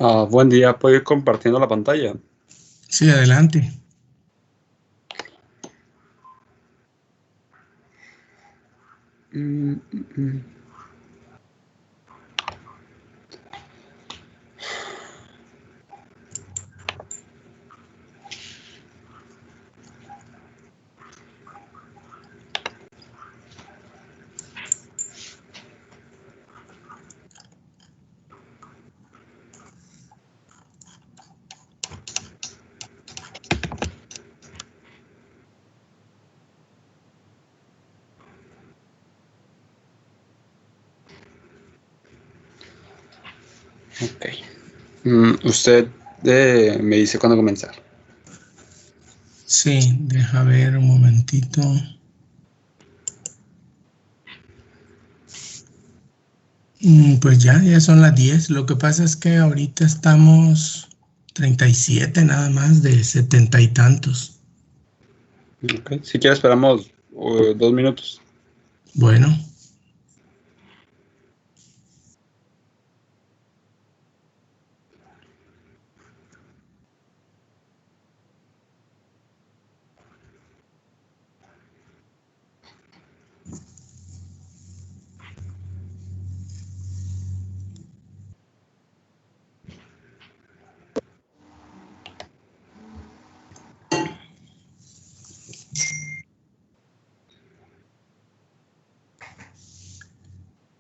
Buen día, ¿puedo ir compartiendo la pantalla? Sí, adelante. Ok. Usted me dice cuándo comenzar. Sí, deja ver un momentito. Pues ya son las 10. Lo que pasa es que ahorita estamos 37 nada más de 70 y tantos. Okay. Si quiere esperamos 2 minutos. Bueno.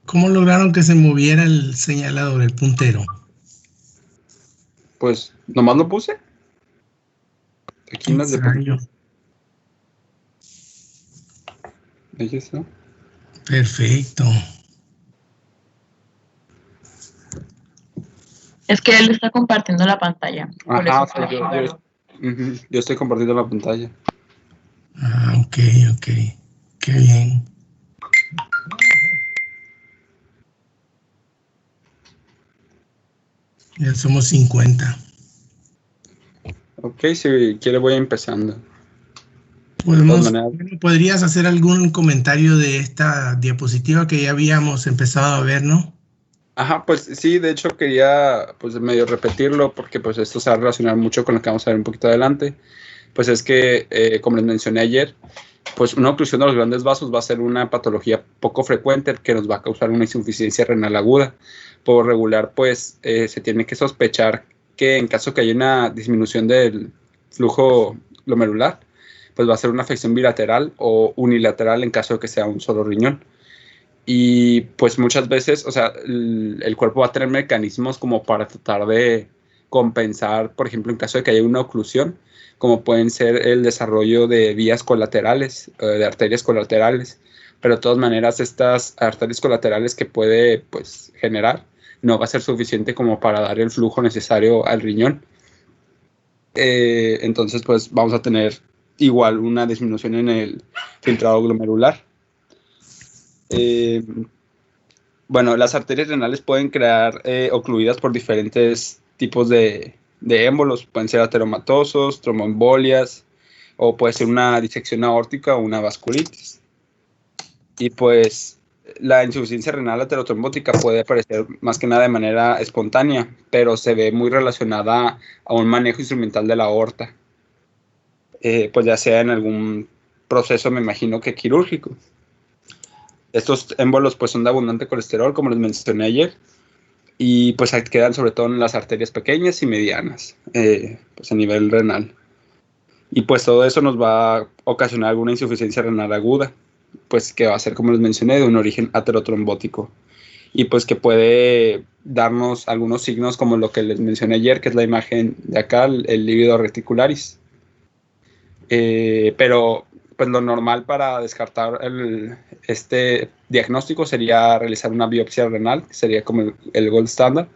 ¿Cómo lograron que se moviera el señalador, el puntero? Pues nomás lo puse. Aquí en las Extraño. diapositivas. Ahí está. Perfecto. Es que él está compartiendo la pantalla. Por Ajá, eso yo estoy compartiendo la pantalla. Ok. Qué bien. Ya somos 50. Ok, si quiere voy empezando. ¿Podrías hacer algún comentario de esta diapositiva que ya habíamos empezado a ver, no? Ajá, pues sí, de hecho quería pues medio repetirlo porque pues esto se va a relacionar mucho con lo que vamos a ver un poquito adelante. Pues es que, como les mencioné ayer, pues una oclusión de los grandes vasos va a ser una patología poco frecuente que nos va a causar una insuficiencia renal aguda. Por regular, pues se tiene que sospechar que en caso que haya una disminución del flujo glomerular, pues va a ser una afección bilateral o unilateral en caso de que sea un solo riñón. Y pues muchas veces, o sea, el cuerpo va a tener mecanismos como para tratar de compensar, por ejemplo, en caso de que haya una oclusión, como pueden ser el desarrollo de vías colaterales, de arterias colaterales. Pero de todas maneras, estas arterias colaterales que puede pues, generar no va a ser suficiente como para dar el flujo necesario al riñón. Entonces, pues vamos a tener igual una disminución en el filtrado glomerular. Bueno, las arterias renales pueden crear ocluidas por diferentes tipos de émbolos. Pueden ser ateromatosos, tromboembolias, o puede ser una disección aórtica o una vasculitis. Y pues la insuficiencia renal aterotrombótica puede aparecer más que nada de manera espontánea, pero se ve muy relacionada a un manejo instrumental de la aorta. Pues ya sea en algún proceso, me imagino que quirúrgico. Estos émbolos pues son de abundante colesterol, como les mencioné ayer, y pues quedan sobre todo en las arterias pequeñas y medianas, pues a nivel renal. Y pues todo eso nos va a ocasionar alguna insuficiencia renal aguda, pues que va a ser, como les mencioné, de un origen aterotrombótico. Y pues que puede darnos algunos signos como lo que les mencioné ayer, que es la imagen de acá, el lívido reticularis. Pero pues lo normal para descartar este diagnóstico sería realizar una biopsia renal, que sería como el gold standard.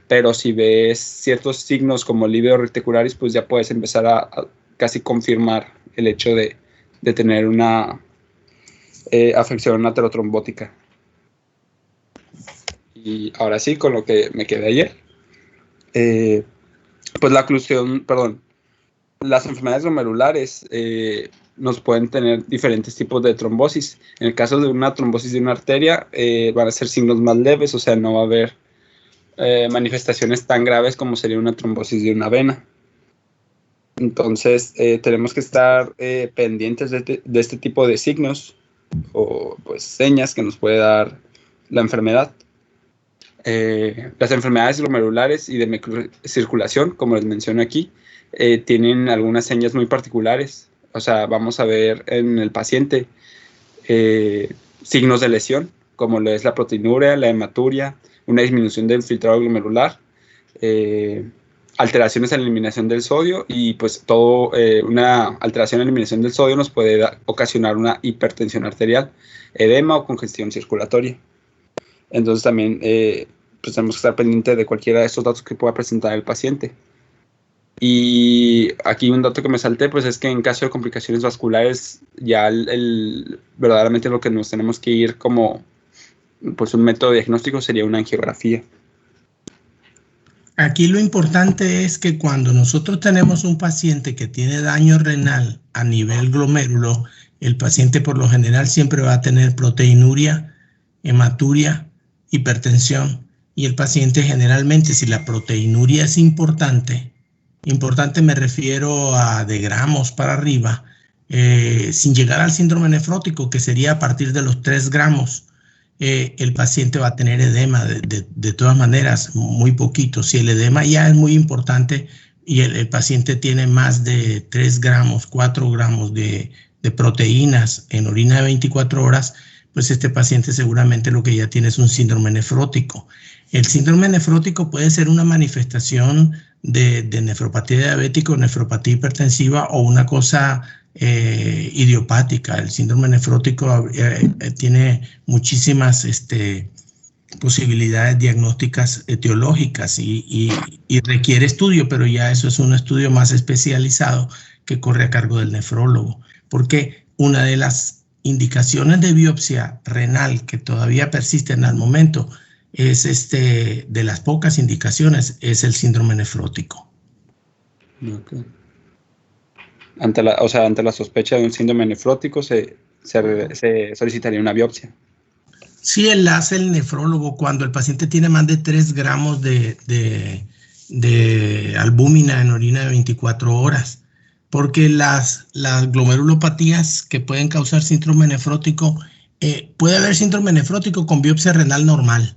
Pero si ves ciertos signos como el lívido reticularis, pues ya puedes empezar a casi confirmar el hecho de tener una afección aterotrombótica. Y ahora sí, con lo que me quedé ayer, pues la oclusión, perdón, las enfermedades glomerulares nos pueden tener diferentes tipos de trombosis. En el caso de una trombosis de una arteria, van a ser signos más leves, o sea, no va a haber manifestaciones tan graves como sería una trombosis de una vena. Entonces, tenemos que estar pendientes de este tipo de signos o pues señas que nos puede dar la enfermedad. Las enfermedades glomerulares y de microcirculación, como les menciono aquí, tienen algunas señas muy particulares. O sea, vamos a ver en el paciente signos de lesión, como lo es la proteinuria, la hematuria, una disminución del filtrado glomerular, alteraciones en la eliminación del sodio y pues una alteración en la eliminación del sodio nos puede ocasionar una hipertensión arterial, edema o congestión circulatoria. Entonces también pues tenemos que estar pendientes de cualquiera de estos datos que pueda presentar el paciente. Y aquí un dato que me salté, pues es que en caso de complicaciones vasculares, ya verdaderamente lo que nos tenemos que ir como pues un método diagnóstico sería una angiografía. Aquí lo importante es que cuando nosotros tenemos un paciente que tiene daño renal a nivel glomérulo, el paciente por lo general siempre va a tener proteinuria, hematuria, hipertensión, y el paciente generalmente, si la proteinuria es importante me refiero a de gramos para arriba, sin llegar al síndrome nefrótico, que sería a partir de los 3 gramos, el paciente va a tener edema de todas maneras, muy poquito. Si el edema ya es muy importante y el paciente tiene más de 3 gramos, 4 gramos de proteínas en orina de 24 horas, pues este paciente seguramente lo que ya tiene es un síndrome nefrótico. El síndrome nefrótico puede ser una manifestación de nefropatía diabética o nefropatía hipertensiva o una cosa idiopática. El síndrome nefrótico tiene muchísimas posibilidades diagnósticas etiológicas y requiere estudio, pero ya eso es un estudio más especializado que corre a cargo del nefrólogo, porque una de las indicaciones de biopsia renal que todavía persisten al momento es de las pocas indicaciones, es el síndrome nefrótico. Okay. Ante la sospecha de un síndrome nefrótico se solicitaría una biopsia. Sí, la hace el nefrólogo cuando el paciente tiene más de 3 gramos de albúmina en orina de 24 horas, porque las glomerulopatías que pueden causar síndrome nefrótico, puede haber síndrome nefrótico con biopsia renal normal,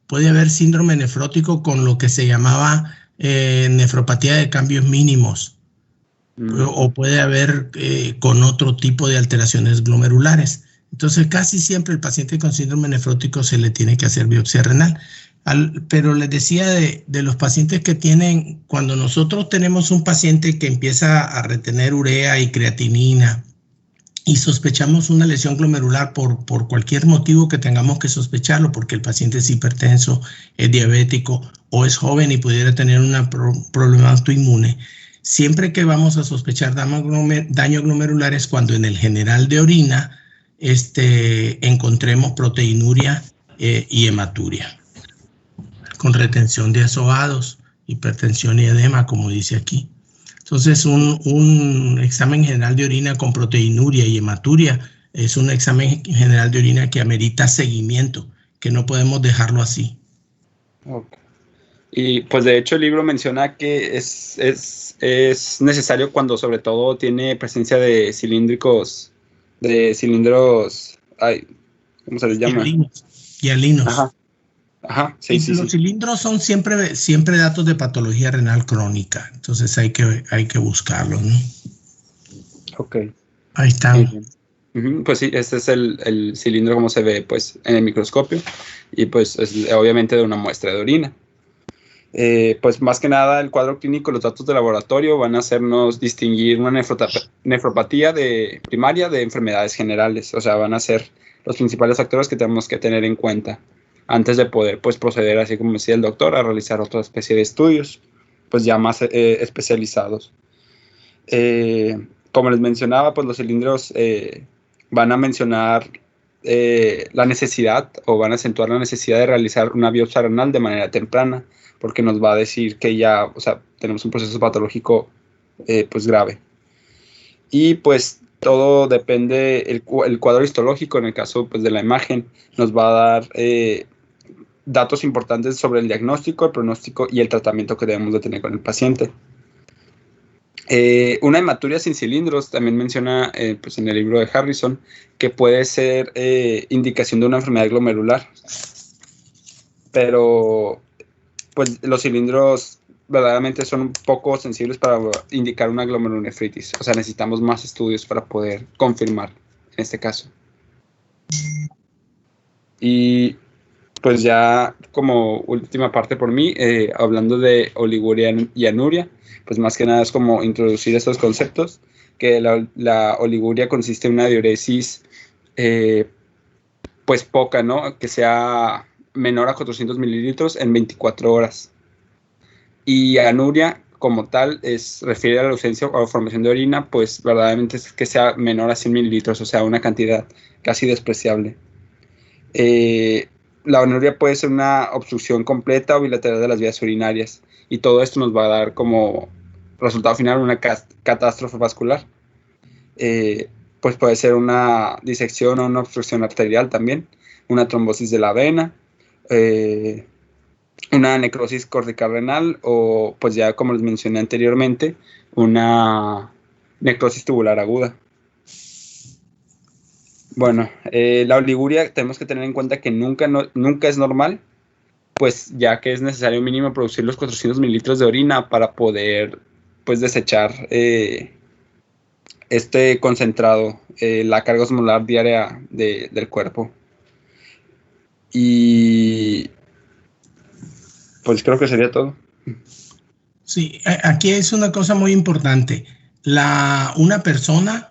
puede haber síndrome nefrótico con lo que se llamaba nefropatía de cambios mínimos, o puede haber con otro tipo de alteraciones glomerulares. Entonces, casi siempre el paciente con síndrome nefrótico se le tiene que hacer biopsia renal. Pero les decía de los pacientes que tienen, cuando nosotros tenemos un paciente que empieza a retener urea y creatinina y sospechamos una lesión glomerular por cualquier motivo que tengamos que sospecharlo, porque el paciente es hipertenso, es diabético o es joven y pudiera tener un problema autoinmune, siempre que vamos a sospechar daño glomerular es cuando en el general de orina encontremos proteinuria y hematuria, con retención de azoados, hipertensión y edema, como dice aquí. Entonces, un examen general de orina con proteinuria y hematuria es un examen general de orina que amerita seguimiento, que no podemos dejarlo así. Okay. Y pues de hecho el libro menciona que es necesario cuando sobre todo tiene presencia de cilindros, ¿cómo se les llama? Hialinos. Ajá, sí. Los cilindros son siempre datos de patología renal crónica, entonces hay que buscarlos, ¿no? Ok. Ahí está. Pues sí, este es el cilindro como se ve pues en el microscopio y pues es obviamente de una muestra de orina. Pues más que nada el cuadro clínico, los datos de laboratorio van a hacernos distinguir una nefropatía primaria de enfermedades generales, o sea, van a ser los principales factores que tenemos que tener en cuenta antes de poder pues proceder, así como decía el doctor, a realizar otra especie de estudios pues ya más especializados. Como les mencionaba, pues los cilindros van a mencionar la necesidad o van a acentuar la necesidad de realizar una biopsia renal de manera temprana, porque nos va a decir que ya, o sea, tenemos un proceso patológico pues grave. Y pues todo depende, el cuadro histológico en el caso pues de la imagen nos va a dar datos importantes sobre el diagnóstico, el pronóstico y el tratamiento que debemos de tener con el paciente. Una hematuria sin cilindros también menciona pues en el libro de Harrison que puede ser indicación de una enfermedad glomerular, pero pues los cilindros verdaderamente son un poco sensibles para indicar una glomerulonefritis, o sea, necesitamos más estudios para poder confirmar en este caso. Y pues ya como última parte por mí, hablando de oliguria y anuria, pues más que nada es como introducir estos conceptos, que la oliguria consiste en una diuresis pues poca, ¿no? Que sea menor a 400 mililitros en 24 horas. Y anuria como tal refiere a la ausencia o formación de orina, pues verdaderamente es que sea menor a 100 mililitros, o sea, una cantidad casi despreciable. La anuria puede ser una obstrucción completa o bilateral de las vías urinarias, y todo esto nos va a dar como resultado final una catástrofe vascular. Pues puede ser una disección o una obstrucción arterial también, una trombosis de la vena, una necrosis cortical-renal o, pues ya como les mencioné anteriormente, una necrosis tubular aguda. Bueno, la oliguria tenemos que tener en cuenta que nunca es normal, pues ya que es necesario mínimo producir los 400 mililitros de orina para poder pues desechar este concentrado, la carga osmolar diaria del cuerpo. Y pues creo que sería todo. Sí, aquí es una cosa muy importante. Una persona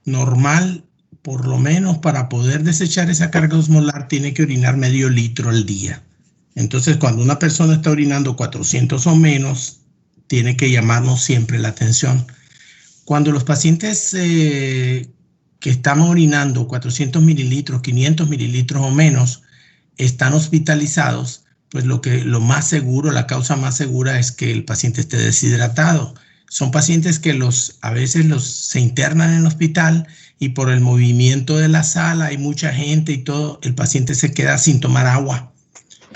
normal, por lo menos para poder desechar esa carga osmolar, tiene que orinar medio litro al día. Entonces, cuando una persona está orinando 400 o menos, tiene que llamarnos siempre la atención. Cuando los pacientes que están orinando 400 mililitros, 500 mililitros o menos, están hospitalizados, pues lo más seguro, la causa más segura es que el paciente esté deshidratado. Son pacientes que a veces se internan en el hospital y por el movimiento de la sala, hay mucha gente y todo, el paciente se queda sin tomar agua.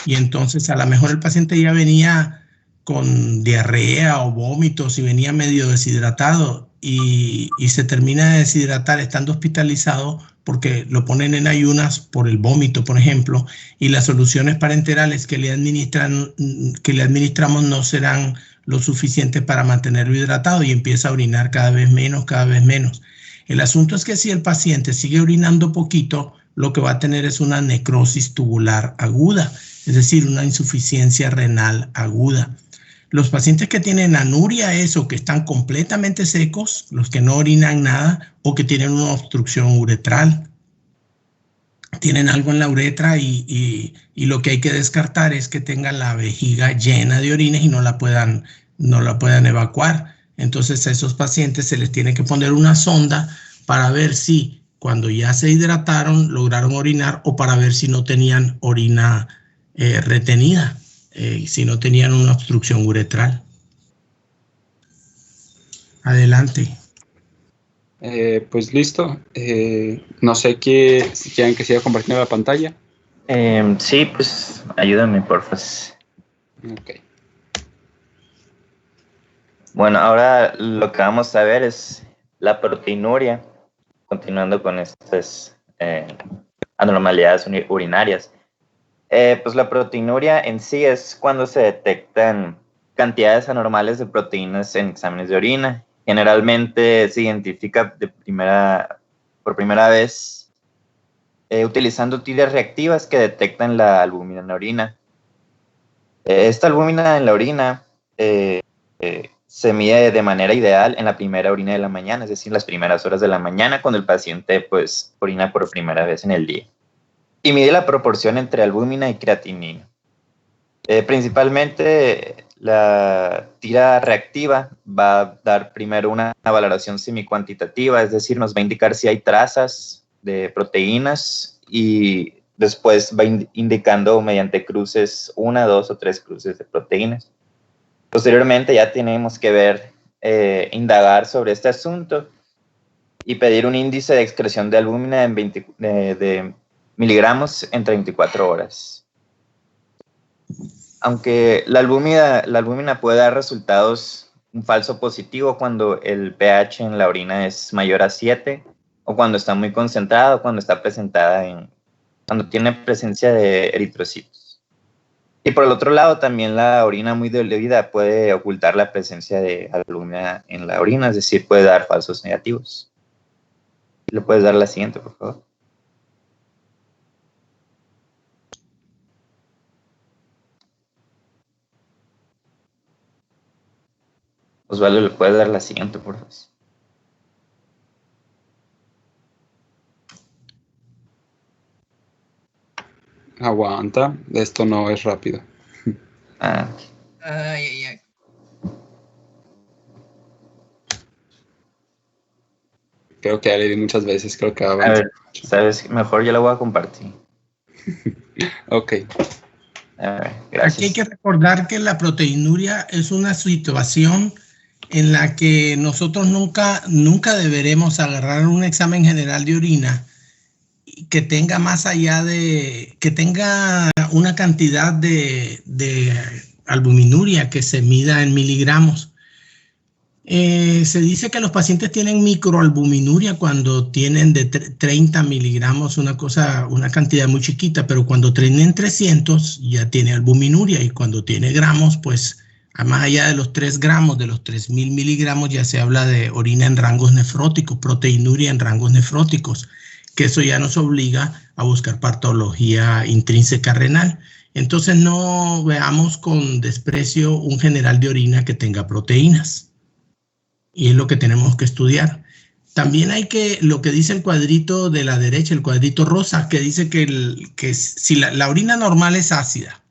Y entonces a lo mejor el paciente ya venía con diarrea o vómitos y venía medio deshidratado y se termina de deshidratar estando hospitalizado porque lo ponen en ayunas por el vómito, por ejemplo, y las soluciones parenterales que le administramos no serán lo suficiente para mantenerlo hidratado y empieza a orinar cada vez menos, cada vez menos. El asunto es que si el paciente sigue orinando poquito, lo que va a tener es una necrosis tubular aguda, es decir, una insuficiencia renal aguda. Los pacientes que tienen anuria o que están completamente secos, los que no orinan nada o que tienen una obstrucción uretral, tienen algo en la uretra y lo que hay que descartar es que tengan la vejiga llena de orines y no la puedan evacuar. Entonces a esos pacientes se les tiene que poner una sonda para ver si cuando ya se hidrataron lograron orinar o para ver si no tenían orina retenida, si no tenían una obstrucción uretral. Adelante. Pues listo. No sé si quieren que siga compartiendo la pantalla. Sí, pues ayúdame, porfa. Ok. Bueno, ahora lo que vamos a ver es la proteinuria, continuando con estas anormalidades urinarias. Pues la proteinuria en sí es cuando se detectan cantidades anormales de proteínas en exámenes de orina. Generalmente se identifica por primera vez utilizando tiras reactivas que detectan la albúmina en la orina. Esta albúmina en la orina se mide de manera ideal en la primera orina de la mañana, es decir, las primeras horas de la mañana cuando el paciente pues orina por primera vez en el día. Y mide la proporción entre albúmina y creatinina. Principalmente la tira reactiva va a dar primero una valoración semicuantitativa, es decir, nos va a indicar si hay trazas de proteínas y después va indicando mediante cruces 1, 2 o 3 cruces de proteínas. Posteriormente ya tenemos que indagar sobre este asunto y pedir un índice de excreción de albúmina de miligramos en 34 horas. Aunque la albúmina puede dar resultados un falso positivo cuando el pH en la orina es mayor a 7 o cuando está muy concentrado, cuando está cuando tiene presencia de eritrocitos. Y por el otro lado, también la orina muy diluida puede ocultar la presencia de albúmina en la orina, es decir, puede dar falsos negativos. ¿Le puedes dar la siguiente, por favor? Osvaldo, ¿le puedes dar la siguiente, por favor? Aguanta, esto no es rápido. Ah, Ay, ay, ay. Creo que ya le di muchas veces, creo que a ver, ¿sabes? Mejor yo la voy a compartir. Ok. A ver, gracias. Aquí hay que recordar que la proteinuria es una situación en la que nosotros nunca deberemos agarrar un examen general de orina que tenga más allá de, que tenga una cantidad de albuminuria que se mida en miligramos. Se dice que los pacientes tienen microalbuminuria cuando tienen de 30 miligramos, una cantidad muy chiquita, pero cuando tienen 300 ya tiene albuminuria, y cuando tiene gramos, pues más allá de los 3 gramos, de los 3000 miligramos, ya se habla de orina en rangos nefróticos, proteinuria en rangos nefróticos, que eso ya nos obliga a buscar patología intrínseca renal. Entonces no veamos con desprecio un general de orina que tenga proteínas. Y es lo que tenemos que estudiar. También hay lo que dice el cuadrito de la derecha, el cuadrito rosa, que dice que si la orina normal es ácida,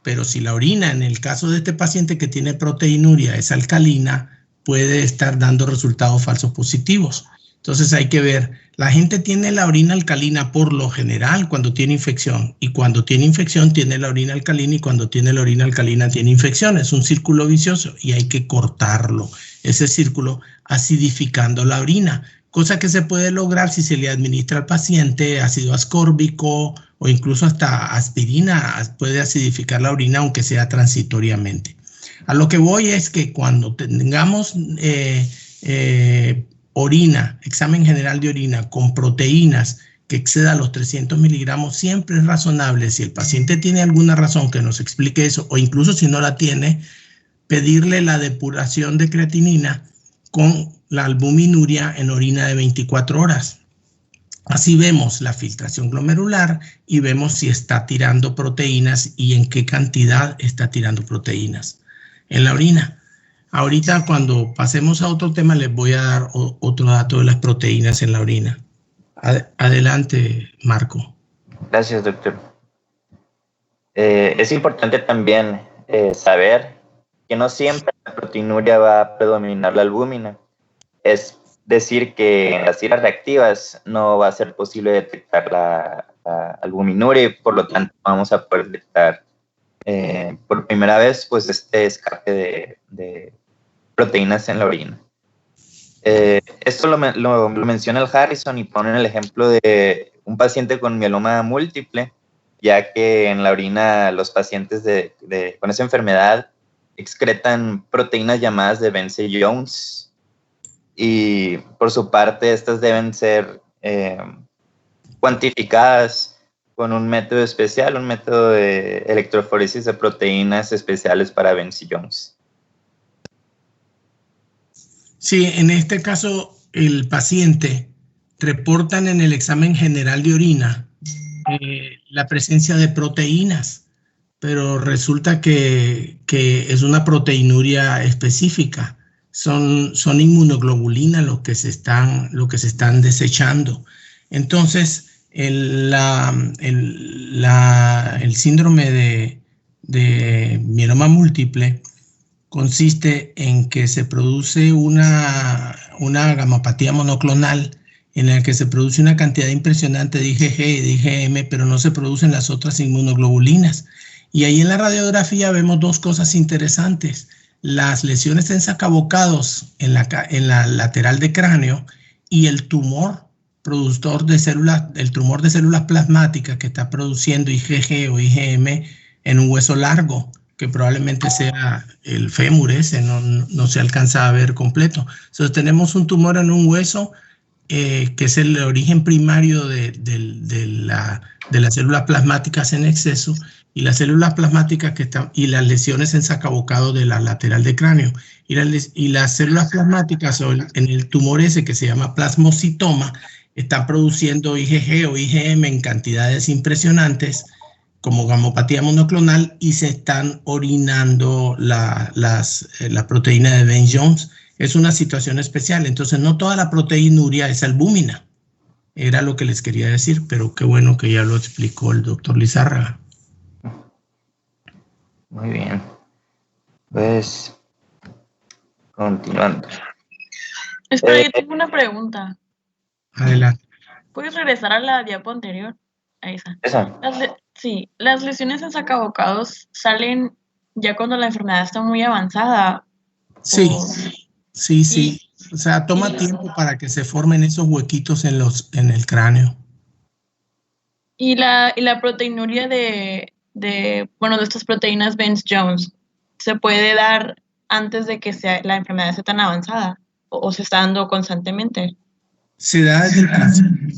pero si la orina, en el caso de este paciente que tiene proteinuria, es alcalina, puede estar dando resultados falsos positivos. Entonces hay que ver, la gente tiene la orina alcalina por lo general cuando tiene infección, y cuando tiene infección tiene la orina alcalina, y cuando tiene la orina alcalina tiene infección. Es un círculo vicioso y hay que cortarlo, ese círculo, acidificando la orina, cosa que se puede lograr si se le administra al paciente ácido ascórbico o incluso hasta aspirina. Puede acidificar la orina, aunque sea transitoriamente. A lo que voy es que cuando tengamos orina, examen general de orina con proteínas que exceda los 300 miligramos, siempre es razonable, si el paciente tiene alguna razón que nos explique eso, o incluso si no la tiene, pedirle la depuración de creatinina con la albuminuria en orina de 24 horas. Así vemos la filtración glomerular y vemos si está tirando proteínas y en qué cantidad está tirando proteínas en la orina. Ahorita, cuando pasemos a otro tema, les voy a dar otro dato de las proteínas en la orina. Adelante, Marco. Gracias, doctor. Es importante también saber que no siempre la proteinuria va a predominar la albúmina. Es decir, que en las tiras reactivas no va a ser posible detectar la albuminuria, y por lo tanto vamos a poder detectar por primera vez pues este escape de proteínas en la orina. Esto lo menciona el Harrison y pone el ejemplo de un paciente con mieloma múltiple, ya que en la orina los pacientes con esa enfermedad excretan proteínas llamadas de Vence-Jones, y por su parte estas deben ser cuantificadas con un método especial, un método de electroforesis de proteínas especiales para Vence-Jones. Sí, en este caso el paciente reportan en el examen general de orina la presencia de proteínas, pero resulta que es una proteinuria específica. Son inmunoglobulinas lo que se están desechando. Entonces, el síndrome de mieloma múltiple consiste en que se produce una gamapatía monoclonal en la que se produce una cantidad impresionante de IgG y de IgM, pero no se producen las otras inmunoglobulinas. Y ahí en la radiografía vemos dos cosas interesantes: las lesiones en sacabocados en la lateral de cráneo, y el tumor productor de células, el tumor de células plasmáticas que está produciendo IgG o IgM en un hueso largo, que probablemente sea el fémur ese, no se alcanza a ver completo. Entonces tenemos un tumor en un hueso que es el origen primario de las células plasmáticas en exceso, y las células plasmáticas y las lesiones en sacabocado de la lateral del cráneo. Y las células plasmáticas en el tumor ese que se llama plasmocitoma están produciendo IgG o IgM en cantidades impresionantes, como gamopatía monoclonal, y se están orinando la proteína de Bence-Jones. Es una situación especial. Entonces, no toda la proteinuria es albúmina. Era lo que les quería decir, pero qué bueno que ya lo explicó el doctor Lizárraga. Muy bien. Pues, continuando. Espera, yo tengo una pregunta. Adelante. ¿Puedes regresar a la diapo anterior? A esa. ¿Esa? Sí, las lesiones en sacabocados salen ya cuando la enfermedad está muy avanzada. Sí, sí. Y, O sea, toma tiempo para que se formen esos huequitos en el cráneo. y la proteinuria de estas proteínas Bence-Jones, ¿se puede dar antes de que la enfermedad sea tan avanzada? ¿O se está dando constantemente? Se da desde el principio.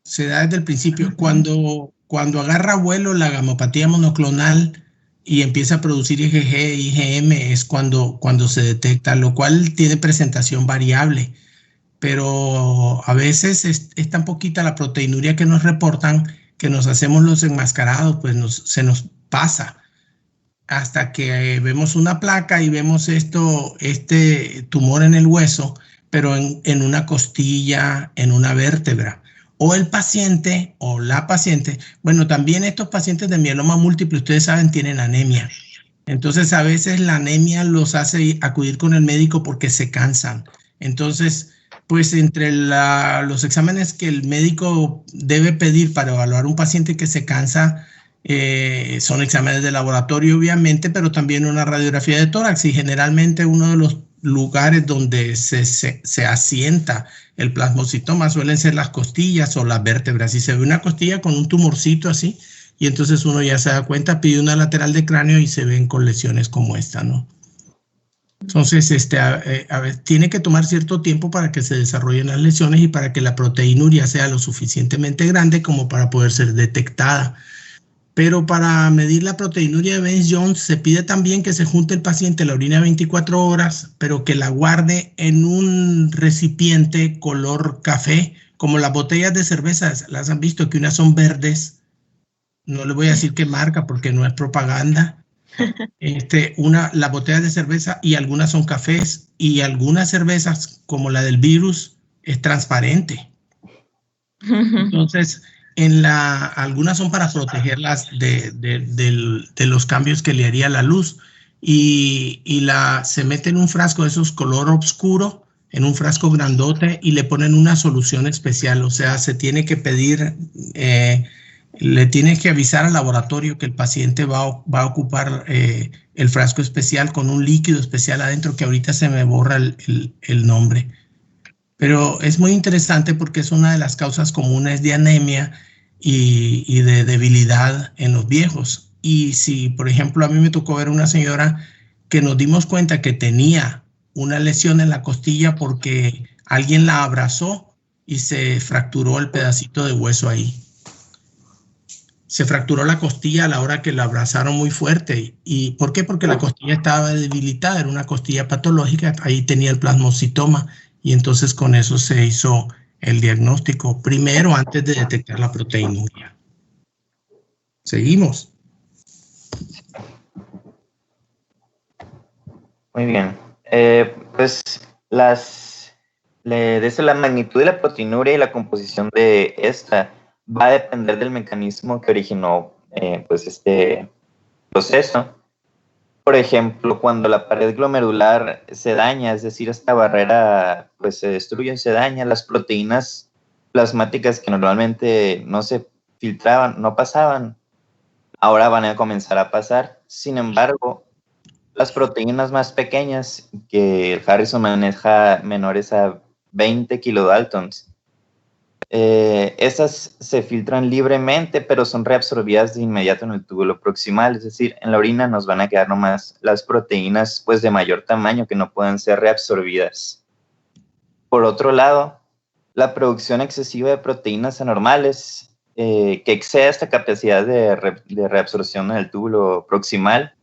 Se da desde el principio. Cuando agarra vuelo la gamopatía monoclonal y empieza a producir IgG, IgM, es cuando se detecta, lo cual tiene presentación variable. Pero a veces es tan poquita la proteinuria que nos reportan que nos hacemos los enmascarados, pues se nos pasa hasta que vemos una placa y vemos este tumor en el hueso, pero en una costilla, en una vértebra. O el paciente o la paciente, bueno, también estos pacientes de mieloma múltiple, ustedes saben, tienen anemia. Entonces, a veces la anemia los hace acudir con el médico porque se cansan. Entonces, pues entre los exámenes que el médico debe pedir para evaluar un paciente que se cansa, son exámenes de laboratorio, obviamente, pero también una radiografía de tórax. Y generalmente uno de los lugares donde se asienta el plasmocitoma suelen ser las costillas o las vértebras. Y se ve una costilla con un tumorcito así, y entonces uno ya se da cuenta, pide una lateral de cráneo y se ven con lesiones como esta, ¿no? Entonces, a ver, tiene que tomar cierto tiempo para que se desarrollen las lesiones y para que la proteinuria sea lo suficientemente grande como para poder ser detectada. Pero para medir la proteinuria de Bence-Jones se pide también que se junte el paciente la orina 24 horas, pero que la guarde en un recipiente color café, como las botellas de cerveza. Las han visto que unas son verdes. No le voy a decir qué marca porque no es propaganda. Las botellas de cerveza, y algunas son cafés, y algunas cervezas, como la del virus, es transparente. Entonces, algunas son para protegerlas de los cambios que le haría la luz, y se mete en un frasco de esos color oscuro, en un frasco grandote, y le ponen una solución especial. O sea, se tiene que pedir, le tienes que avisar al laboratorio que el paciente va a ocupar el frasco especial con un líquido especial adentro, que ahorita se me borra el nombre. Pero es muy interesante porque es una de las causas comunes de anemia y de debilidad en los viejos. Y si, por ejemplo, a mí me tocó ver una señora que nos dimos cuenta que tenía una lesión en la costilla porque alguien la abrazó y se fracturó el pedacito de hueso ahí. Se fracturó la costilla a la hora que la abrazaron muy fuerte. ¿Y por qué? Porque la costilla estaba debilitada, era una costilla patológica, ahí tenía el plasmocitoma, y entonces con eso se hizo el diagnóstico primero antes de detectar la proteinuria. ¿Seguimos? Muy bien. Pues desde la magnitud de la proteinuria y la composición de esta va a depender del mecanismo que originó pues este proceso. Por ejemplo, cuando la pared glomerular se daña, es decir, esta barrera pues se destruye, se daña, las proteínas plasmáticas que normalmente no se filtraban, no pasaban, ahora van a comenzar a pasar. Sin embargo, las proteínas más pequeñas, que Harrison maneja menores a 20 kilodaltons, Estas se filtran libremente, pero son reabsorbidas de inmediato en el túbulo proximal, es decir, en la orina nos van a quedar nomás las proteínas pues, de mayor tamaño que no pueden ser reabsorbidas. Por otro lado, la producción excesiva de proteínas anormales que excede esta capacidad de reabsorción en el túbulo proximal,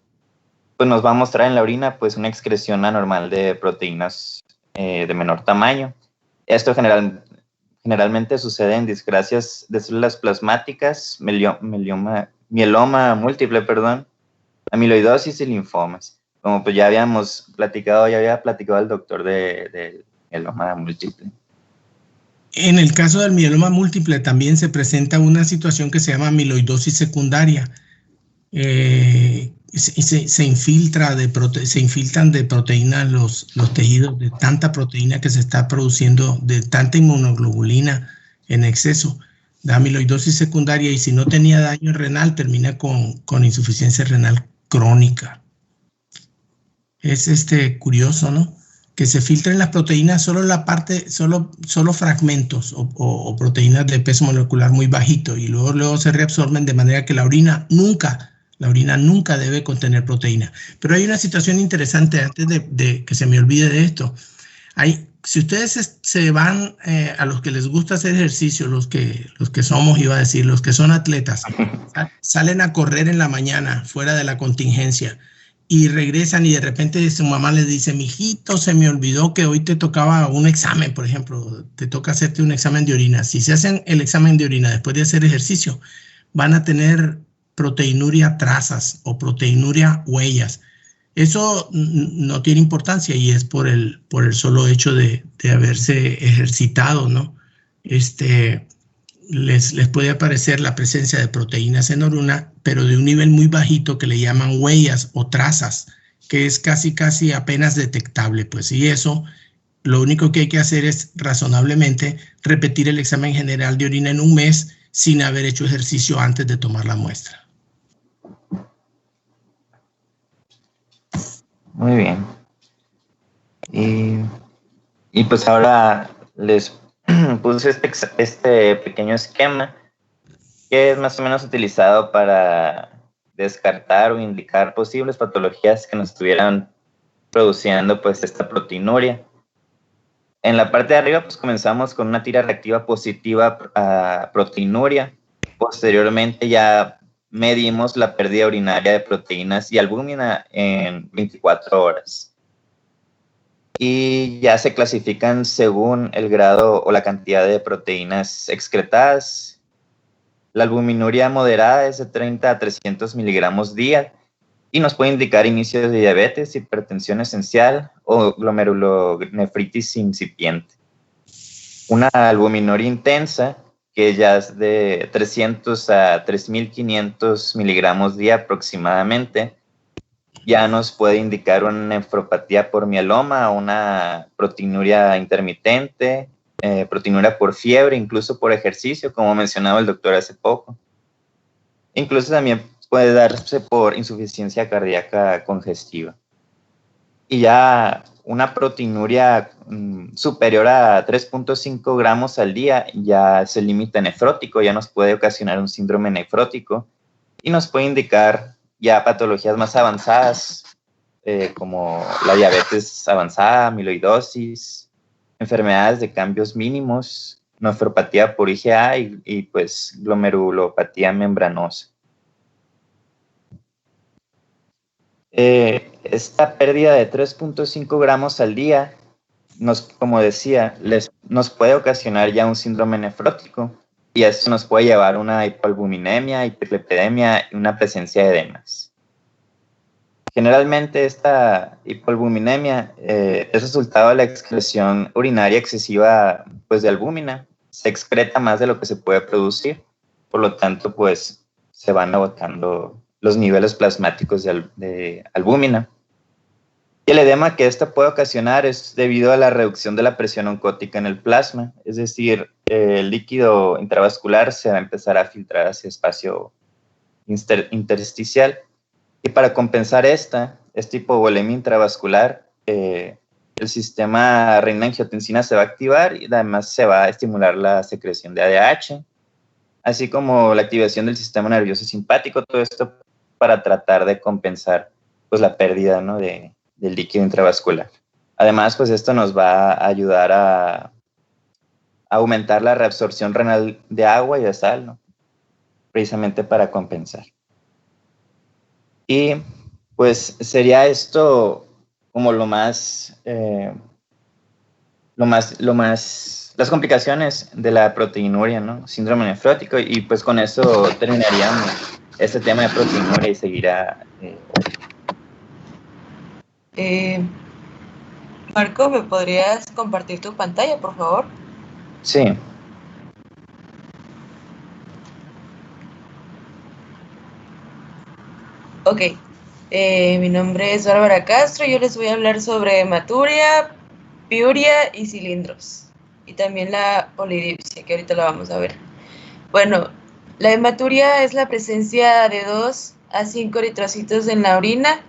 pues nos va a mostrar en la orina pues, una excreción anormal de proteínas de menor tamaño. Esto generalmente sucede en discrasias de células plasmáticas, mieloma múltiple, amiloidosis y linfomas. Como pues ya había platicado el doctor del mieloma múltiple. En el caso del mieloma múltiple también se presenta una situación que se llama amiloidosis secundaria. Se infiltran de proteínas los tejidos, de tanta proteína que se está produciendo, de tanta inmunoglobulina en exceso, de amiloidosis secundaria, y si no tenía daño renal, termina con insuficiencia renal crónica. Es curioso, ¿no? Que se filtren las proteínas solo fragmentos o proteínas de peso molecular muy bajito, y luego se reabsorben de manera que la orina nunca debe contener proteína. Pero hay una situación interesante antes de que se me olvide de esto. Si ustedes se van a los que les gusta hacer ejercicio, los que son atletas, salen a correr en la mañana fuera de la contingencia y regresan y de repente su mamá les dice: mijito, se me olvidó que hoy te tocaba un examen, por ejemplo, te toca hacerte un examen de orina. Si se hacen el examen de orina después de hacer ejercicio, van a tener proteinuria trazas o proteinuria huellas. Eso no tiene importancia y es por el solo hecho de haberse ejercitado, ¿no? Les puede aparecer la presencia de proteínas en orina, pero de un nivel muy bajito, que le llaman huellas o trazas, que es casi apenas detectable, pues. Y eso, lo único que hay que hacer es razonablemente repetir el examen general de orina en un mes sin haber hecho ejercicio antes de tomar la muestra. Muy bien. Y pues ahora les puse este pequeño esquema que es más o menos utilizado para descartar o indicar posibles patologías que nos estuvieran produciendo pues esta proteinuria. En la parte de arriba pues comenzamos con una tira reactiva positiva a proteinuria. Posteriormente ya medimos la pérdida urinaria de proteínas y albúmina en 24 horas. Y ya se clasifican según el grado o la cantidad de proteínas excretadas. La albuminuria moderada es de 30 a 300 miligramos día y nos puede indicar inicios de diabetes, hipertensión esencial o glomerulonefritis incipiente. Una albuminuria intensa, que ya es de 300 a 3.500 miligramos día aproximadamente, ya nos puede indicar una nefropatía por mieloma, una proteinuria intermitente, proteinuria por fiebre, incluso por ejercicio, como mencionaba el doctor hace poco. Incluso también puede darse por insuficiencia cardíaca congestiva. Y ya una proteinuria superior a 3.5 gramos al día ya es el límite nefrótico, ya nos puede ocasionar un síndrome nefrótico y nos puede indicar ya patologías más avanzadas, como la diabetes avanzada, amiloidosis, enfermedades de cambios mínimos, nefropatía por IgA y pues glomerulopatía membranosa. Esta pérdida de 3.5 gramos al día, como decía, nos puede ocasionar ya un síndrome nefrótico, y esto nos puede llevar a una hipoalbuminemia, hiperlipidemia y una presencia de edemas. Generalmente esta hipoalbuminemia es resultado de la excreción urinaria excesiva pues, de albúmina. Se excreta más de lo que se puede producir, por lo tanto pues se van agotando los niveles plasmáticos de albúmina. Y el edema que esta puede ocasionar es debido a la reducción de la presión oncótica en el plasma, es decir, el líquido intravascular se va a empezar a filtrar hacia espacio intersticial. Y para compensar esta hipovolemia intravascular, el sistema renina-angiotensina se va a activar y además se va a estimular la secreción de ADH, así como la activación del sistema nervioso simpático, todo esto para tratar de compensar pues la pérdida, ¿no?, del líquido intravascular. Además, pues esto nos va a ayudar a aumentar la reabsorción renal de agua y de sal, ¿no?, precisamente para compensar. Y pues sería esto como las complicaciones de la proteinuria, ¿no?, síndrome nefrótico, y pues con eso terminaríamos este tema de proteinuria y seguirá. Marco, ¿me podrías compartir tu pantalla, por favor? Sí. Ok, mi nombre es Bárbara Castro y yo les voy a hablar sobre hematuria, piuria y cilindros. Y también la polidipsia, que ahorita la vamos a ver. Bueno, la hematuria es la presencia de 2 a 5 eritrocitos en la orina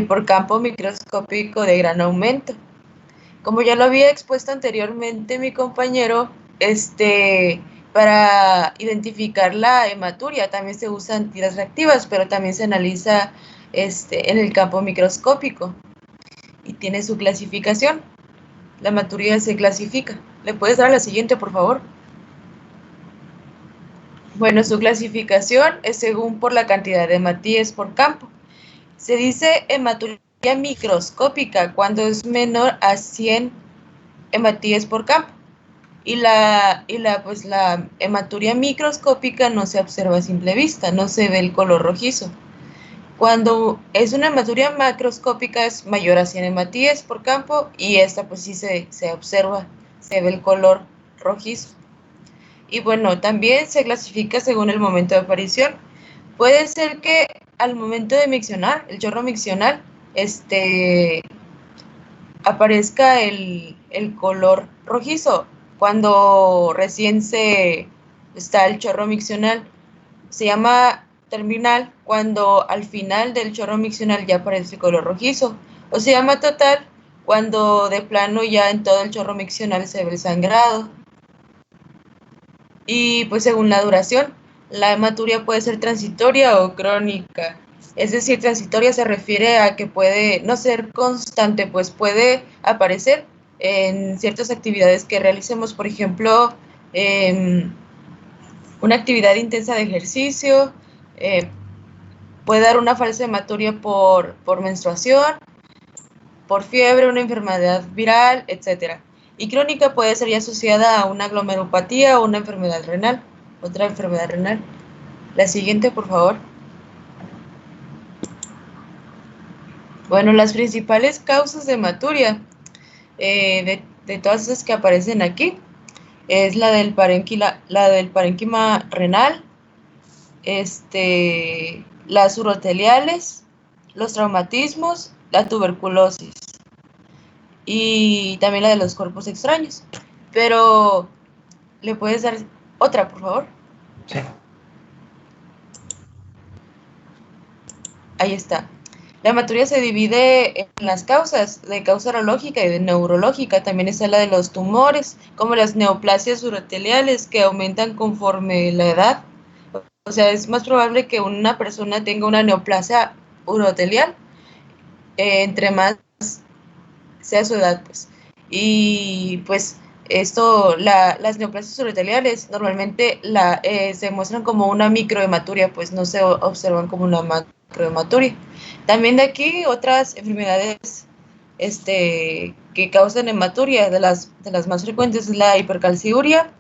por campo microscópico de gran aumento. Como ya lo había expuesto anteriormente mi compañero, para identificar la hematuria también se usan tiras reactivas, pero también se analiza en el campo microscópico y tiene su clasificación. La hematuria se clasifica. ¿Le puedes dar a la siguiente, por favor? Bueno, su clasificación es según por la cantidad de hematíes por campo. Se dice hematuria microscópica cuando es menor a 100 hematíes por campo. Y la hematuria microscópica no se observa a simple vista, no se ve el color rojizo. Cuando es una hematuria macroscópica es mayor a 100 hematíes por campo y esta pues sí se observa, se ve el color rojizo. Y bueno, también se clasifica según el momento de aparición. Puede ser que al momento de miccionar, el chorro miccional, aparezca el color rojizo. Cuando recién está el chorro miccional, se llama terminal cuando al final del chorro miccional ya aparece el color rojizo, o se llama total cuando de plano ya en todo el chorro miccional se ve el sangrado. Y pues según la duración, la hematuria puede ser transitoria o crónica. Es decir, transitoria se refiere a que puede no ser constante, pues puede aparecer en ciertas actividades que realicemos, por ejemplo, una actividad intensa de ejercicio, puede dar una falsa hematuria por menstruación, por fiebre, una enfermedad viral, etc. Y crónica puede ser ya asociada a una glomerulopatía o una enfermedad renal, otra enfermedad renal. La siguiente, por favor. Bueno, las principales causas de hematuria, de todas esas que aparecen aquí, es la del parénquima renal, las uroteliales, los traumatismos, la tuberculosis y también la de los cuerpos extraños. Pero, ¿le puedes dar otra, por favor? Sí. Ahí está. La hematuria se divide en las causas, de causa urológica y de neurológica. También está la de los tumores, como las neoplasias uroteliales, que aumentan conforme la edad. O sea, es más probable que una persona tenga una neoplasia urotelial entre más sea su edad, pues. Y pues las neoplasias uroteliales normalmente se muestran como una microhematuria, pues no se observan como una macrohematuria. También de aquí otras enfermedades que causan hematuria, de las más frecuentes es la hipercalciuria,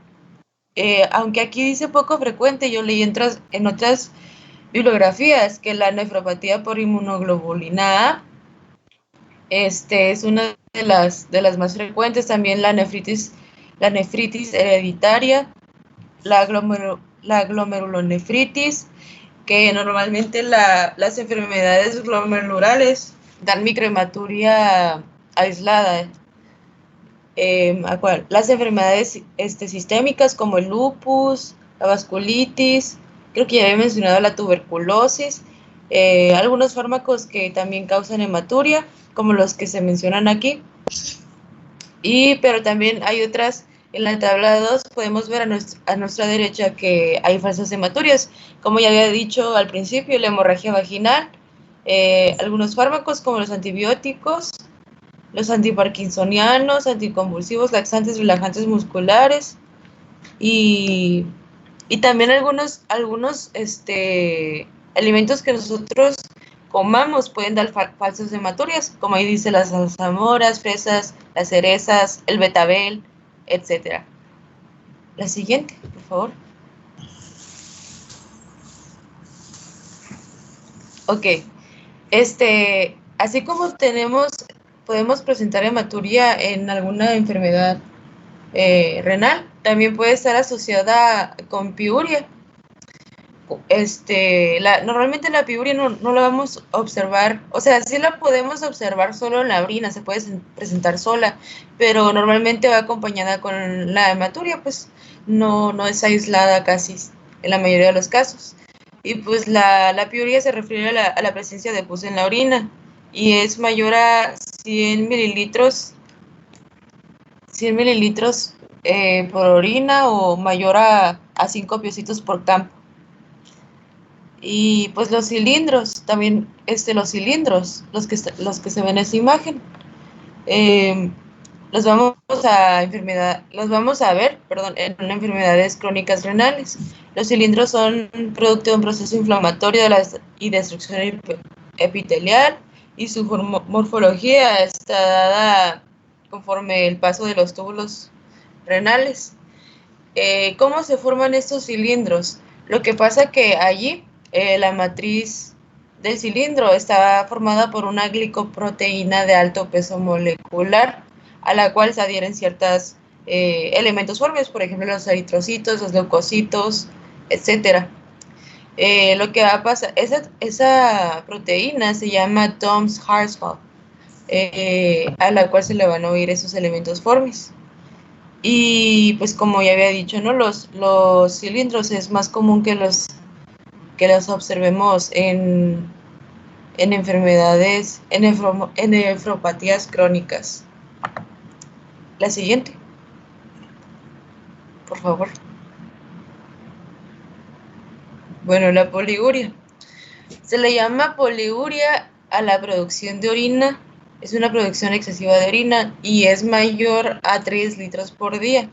aunque aquí dice poco frecuente, yo leí en otras bibliografías que la nefropatía por inmunoglobulina A es una de las más frecuentes, también la nefritis hereditaria, la glomerulonefritis, que normalmente las enfermedades glomerulares dan microhematuria aislada. Las enfermedades sistémicas como el lupus, la vasculitis, creo que ya había mencionado la tuberculosis, algunos fármacos que también causan hematuria, como los que se mencionan aquí, Pero también hay otras, en la tabla 2 podemos ver a nuestra derecha que hay falsas hematurias, como ya había dicho al principio, la hemorragia vaginal, algunos fármacos como los antibióticos, los antiparkinsonianos, anticonvulsivos, laxantes, relajantes musculares y también algunos alimentos que nosotros comamos pueden dar falsas hematorias, como ahí dice las zarzamoras, fresas, las cerezas, el betabel, etc. La siguiente, por favor. Ok. Así como podemos presentar hematuria en alguna enfermedad renal, también puede estar asociada con piuria. Normalmente la piuria no la vamos a observar, o sea, sí la podemos observar solo en la orina, se puede presentar sola, pero normalmente va acompañada con la hematuria, pues no es aislada casi en la mayoría de los casos. Y pues la piuria se refiere a la presencia de pus en la orina y es mayor a 100 mililitros por orina o mayor a 5 piecitos por campo. Y pues los cilindros, también los cilindros, los que se ven en esta imagen, los vamos a ver, en enfermedades crónicas renales. Los cilindros son producto de un proceso inflamatorio y destrucción epitelial, y su morfología está dada conforme el paso de los túbulos renales. ¿Cómo se forman estos cilindros? Lo que pasa que allí la matriz del cilindro está formada por una glicoproteína de alto peso molecular, a la cual se adhieren ciertos elementos formes, por ejemplo los eritrocitos, los leucocitos, etc. Lo que va a pasar, esa proteína se llama Thom's-Harsfeld, a la cual se le van a oír esos elementos formes. Y pues como ya había dicho, ¿no? Los cilindros es más común que los observemos en enfermedades, en nefropatías crónicas. La siguiente, por favor. Bueno, la poliuria. Se le llama poliuria a la producción de orina. Es una producción excesiva de orina y es mayor a 3 litros por día.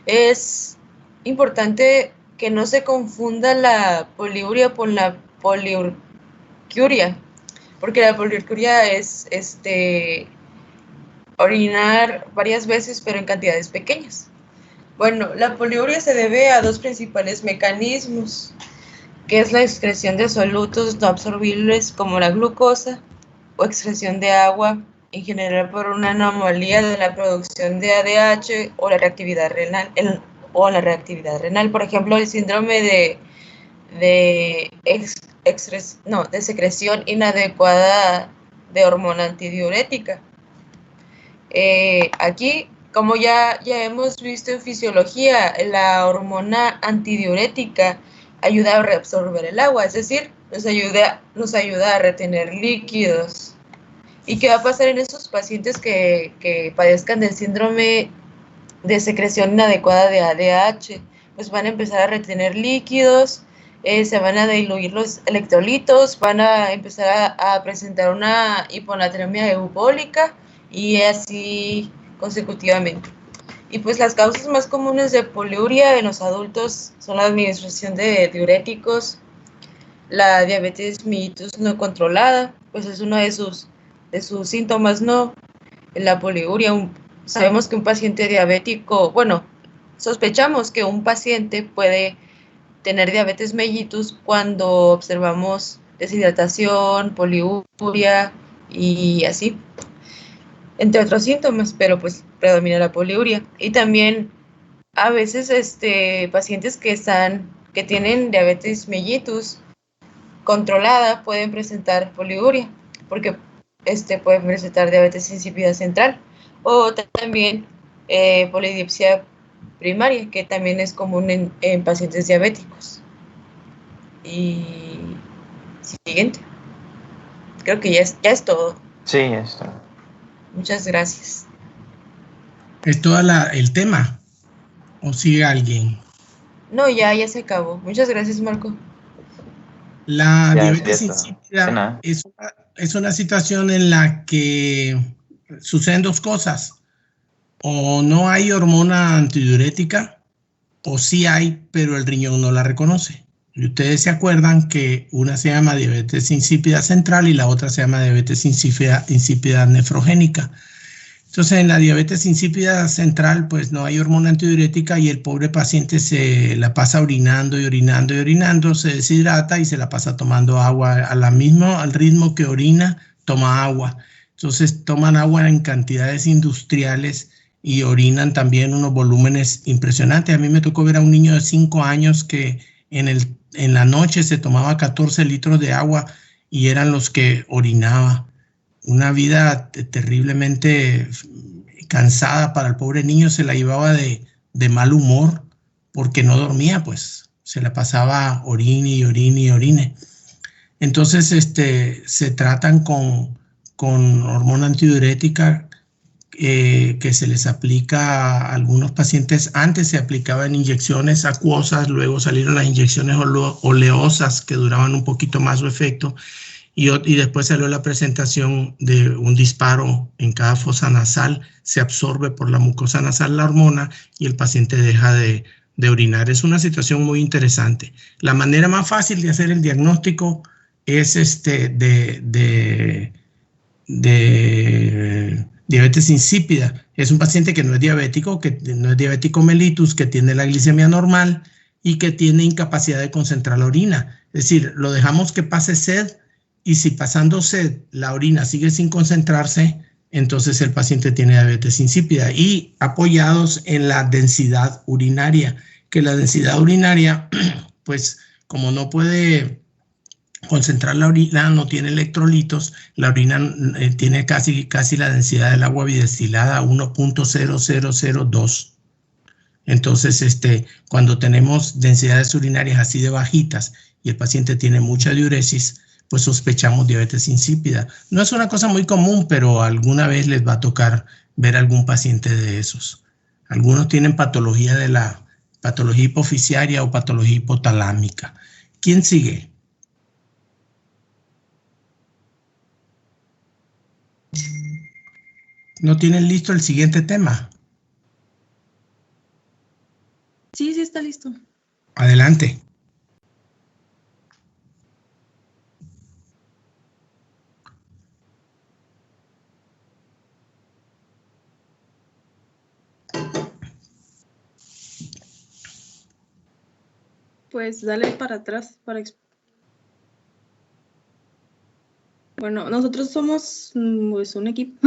Es importante que no se confunda la poliuria con la poliurquia, porque la poliurquia es orinar varias veces pero en cantidades pequeñas. Bueno, la poliuria se debe a dos principales mecanismos, que es la excreción de solutos no absorbibles como la glucosa o excreción de agua, en general por una anomalía de la producción de ADH o la reactividad renal. Por ejemplo, el síndrome de secreción inadecuada de hormona antidiurética. Aquí, como ya hemos visto en fisiología, la hormona antidiurética ayuda a reabsorber el agua, es decir, nos ayuda a retener líquidos. ¿Y qué va a pasar en esos pacientes que padezcan del síndrome de secreción inadecuada de ADH? Pues van a empezar a retener líquidos, se van a diluir los electrolitos, van a empezar a presentar una hiponatremia eubólica y así consecutivamente. Y pues las causas más comunes de poliuria en los adultos son la administración de diuréticos, la diabetes mellitus no controlada, pues es uno de sus síntomas, ¿no? La poliuria, sabemos que un paciente diabético, bueno, sospechamos que un paciente puede tener diabetes mellitus cuando observamos deshidratación, poliuria y así, entre otros síntomas, pero pues predomina la poliuria. Y también a veces pacientes que tienen diabetes mellitus controlada pueden presentar poliuria, porque pueden presentar diabetes insípida central o también polidipsia primaria, que también es común en pacientes diabéticos. Y siguiente. Creo que ya es todo. Sí, ya está. Muchas gracias. ¿Es todo el tema? ¿O sigue alguien? No, ya se acabó. Muchas gracias, Marco. La Ya, diabetes sí, eso. insípida Sí, nada. es una situación en la que suceden dos cosas. O no hay hormona antidiurética, o sí hay, pero el riñón no la reconoce. Y ustedes se acuerdan que una se llama diabetes insípida central y la otra se llama diabetes insípida nefrogénica. Entonces, en la diabetes insípida central, pues no hay hormona antidiurética y el pobre paciente se la pasa orinando y orinando y orinando, se deshidrata y se la pasa tomando agua al ritmo que orina, toma agua. Entonces, toman agua en cantidades industriales y orinan también unos volúmenes impresionantes. A mí me tocó ver a un niño de 5 años que en la noche se tomaba 14 litros de agua y eran los que orinaba. Una vida terriblemente cansada para el pobre niño, se la llevaba de mal humor porque no dormía, pues se la pasaba orine y orine y orine. Entonces se tratan con hormona antidiurética que se les aplica a algunos pacientes. Antes se aplicaban inyecciones acuosas, luego salieron las inyecciones oleosas que duraban un poquito más su efecto. Y después salió la presentación de un disparo en cada fosa nasal, se absorbe por la mucosa nasal la hormona y el paciente deja de orinar. Es una situación muy interesante. La manera más fácil de hacer el diagnóstico es de diabetes insípida. Es un paciente que no es diabético mellitus, que tiene la glicemia normal y que tiene incapacidad de concentrar la orina. Es decir, lo dejamos que pase sed, y si pasando sed la orina sigue sin concentrarse, entonces el paciente tiene diabetes insípida, y apoyados en la densidad urinaria, que la densidad urinaria, pues como no puede concentrar la orina, no tiene electrolitos, la orina tiene casi la densidad del agua bidestilada, 1.0002. Entonces, cuando tenemos densidades urinarias así de bajitas y el paciente tiene mucha diuresis, pues sospechamos diabetes insípida. No es una cosa muy común, pero alguna vez les va a tocar ver algún paciente de esos. Algunos tienen patología hipoficiaria o patología hipotalámica. ¿Quién sigue? ¿No tienen listo el siguiente tema? Sí, está listo. Adelante. Pues dale para atrás para Bueno, nosotros somos pues, un equipo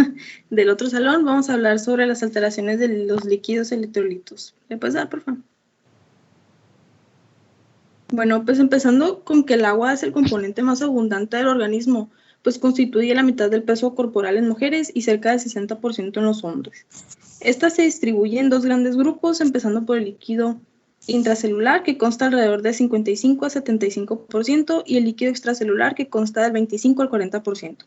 del otro salón. Vamos a hablar sobre las alteraciones de los líquidos electrolitos. ¿Le puedes dar, por favor? Bueno, pues empezando con que el agua es el componente más abundante del organismo, pues constituye la mitad del peso corporal en mujeres y cerca del 60% en los hombres. Esta se distribuye en dos grandes grupos, empezando por el líquido intracelular, que consta alrededor de 55 a 75%, y el líquido extracelular, que consta del 25 al 40%.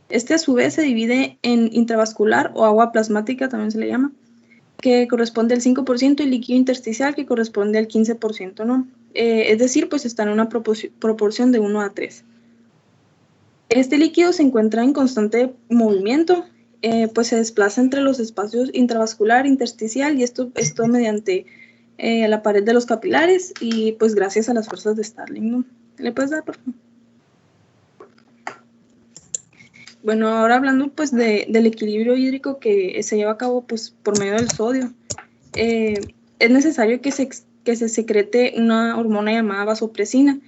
Este a su vez se divide en intravascular o agua plasmática, también se le llama, que corresponde al 5%, y líquido intersticial, que corresponde al 15%, ¿no? Es decir, pues está en una proporción de 1 a 3. Este líquido se encuentra en constante movimiento, pues se desplaza entre los espacios intravascular e intersticial, y esto mediante la pared de los capilares y pues gracias a las fuerzas de Starling, ¿no? ¿Le puedes dar, por favor? Bueno, ahora hablando pues del equilibrio hídrico que se lleva a cabo pues por medio del sodio, es necesario que se secrete una hormona llamada vasopresina